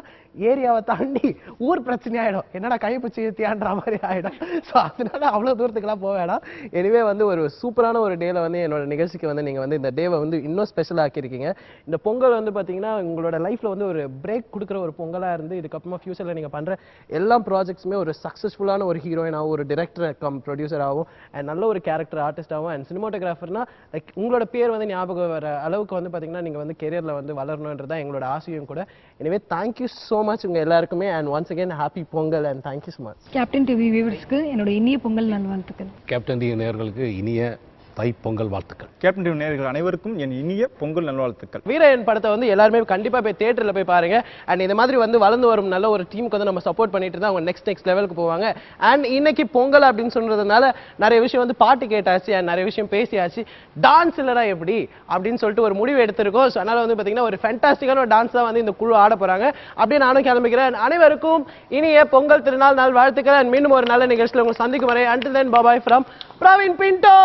ஏரியாவை தாண்டி ஊர் பிரச்சனை ஆயிடும். என்னடா கைப்பிடிச்சி ஏத்தியான்ற மாதிரி ஆயிடும். ஸோ அதனால அவ்வளோ தூரத்துக்குலாம் போக வேணாம். எனிவே வந்து ஒரு சூப்பரான ஒரு டேல வந்து என்னோட நிகழ்ச்சிக்கு வந்து நீங்க வந்து இந்த டேவை வந்து இன்னும் ஸ்பெஷல் ஆக்கியிருக்கீங்க. இந்த பொங்கல் வந்து பாத்தீங்கன்னா உங்களோட லைஃப்ல வந்து ஒரு பிரேக் கொடுக்குற ஒரு பொங்கலா இருந்து இதுக்கப்புறமா ஃபியூச்சர்ல நீங்க பண்ற எல்லா ப்ராஜெக்ட்ஸுமே ஒரு சக்ஸஸ்ஃபுல்லான ஒரு ஹீரோயினாகவும் ஒரு டிரெக்டர் கம் ப்ரொடியூசராகவும் அண்ட் நல்ல ஒரு கேரக்டர் ஆர்டிஸ்டாகவும் அண்ட் சினிமாட்டோகிராஃபர்னா லைக் உங்களோட பேர் வந்து ஞாபகம் வர அளவுக்கு வந்து பாத்தீங்கன்னா நீங்க வந்து கெரியர்ல வந்து வளரணும்ன்றதா எங்களோட ஆசையும் கூட. எனவே தேங்க்யூ ஸோ மச் உங்க எல்லாருக்குமே. And once again happy Pongal and thank you so much. Captain TV வியூவர்ஸ்க்கு என்னோட இனிய பொங்கல் நல்வாழ்த்துக்கள். கேப்டன் டிவி நேயர்களுக்கு இனிய தை பொங்கல் வாழ்த்துக்கள். கேப்டன் டிவி நேயர்கள் அனைவருக்கும் என் இனிய பொங்கல் நல்வாழ்த்துக்கள். வீரன் படத்தை வந்து எல்லாருமே கண்டிப்பா போய் தியேட்டர்ல போய் பாருங்க. அண்ட் இந்த மாதிரி வந்து வளர்ந்து வரும் நல்ல ஒரு டீமுக்கு வந்து நம்ம சப்போர்ட் பண்ணிட்டு தான் அவங்க நெக்ஸ்ட் லெவலுக்கு போவாங்க. அண்ட் இன்னைக்கு பொங்கல் அப்படின்னு சொல்றதுனால நிறைய விஷயம் வந்து பாட்டு கேட்டாச்சு அண்ட் நிறைய விஷயம் பேசியாச்சு. டான்ஸ் இல்லடா எப்படி அப்படின்னு சொல்லிட்டு ஒரு முடிவு எடுத்திருக்கோம். ஸோ அதனால வந்து பாத்தீங்கன்னா ஒரு ஃபேண்டாஸ்டிக்கான ஒரு டான்ஸ் தான் வந்து இந்த குழு ஆட போறாங்க. அப்படியே நானும் கிளம்பிக்கிறேன். அனைவருக்கும் இனிய பொங்கல் திருநாள் நாள் வாழ்த்துக்கள். மீண்டும் ஒரு நல்ல நிகழ்ச்சியில் உங்களை சந்திக்கும் வரை until then bye bye from Praveen Pinto.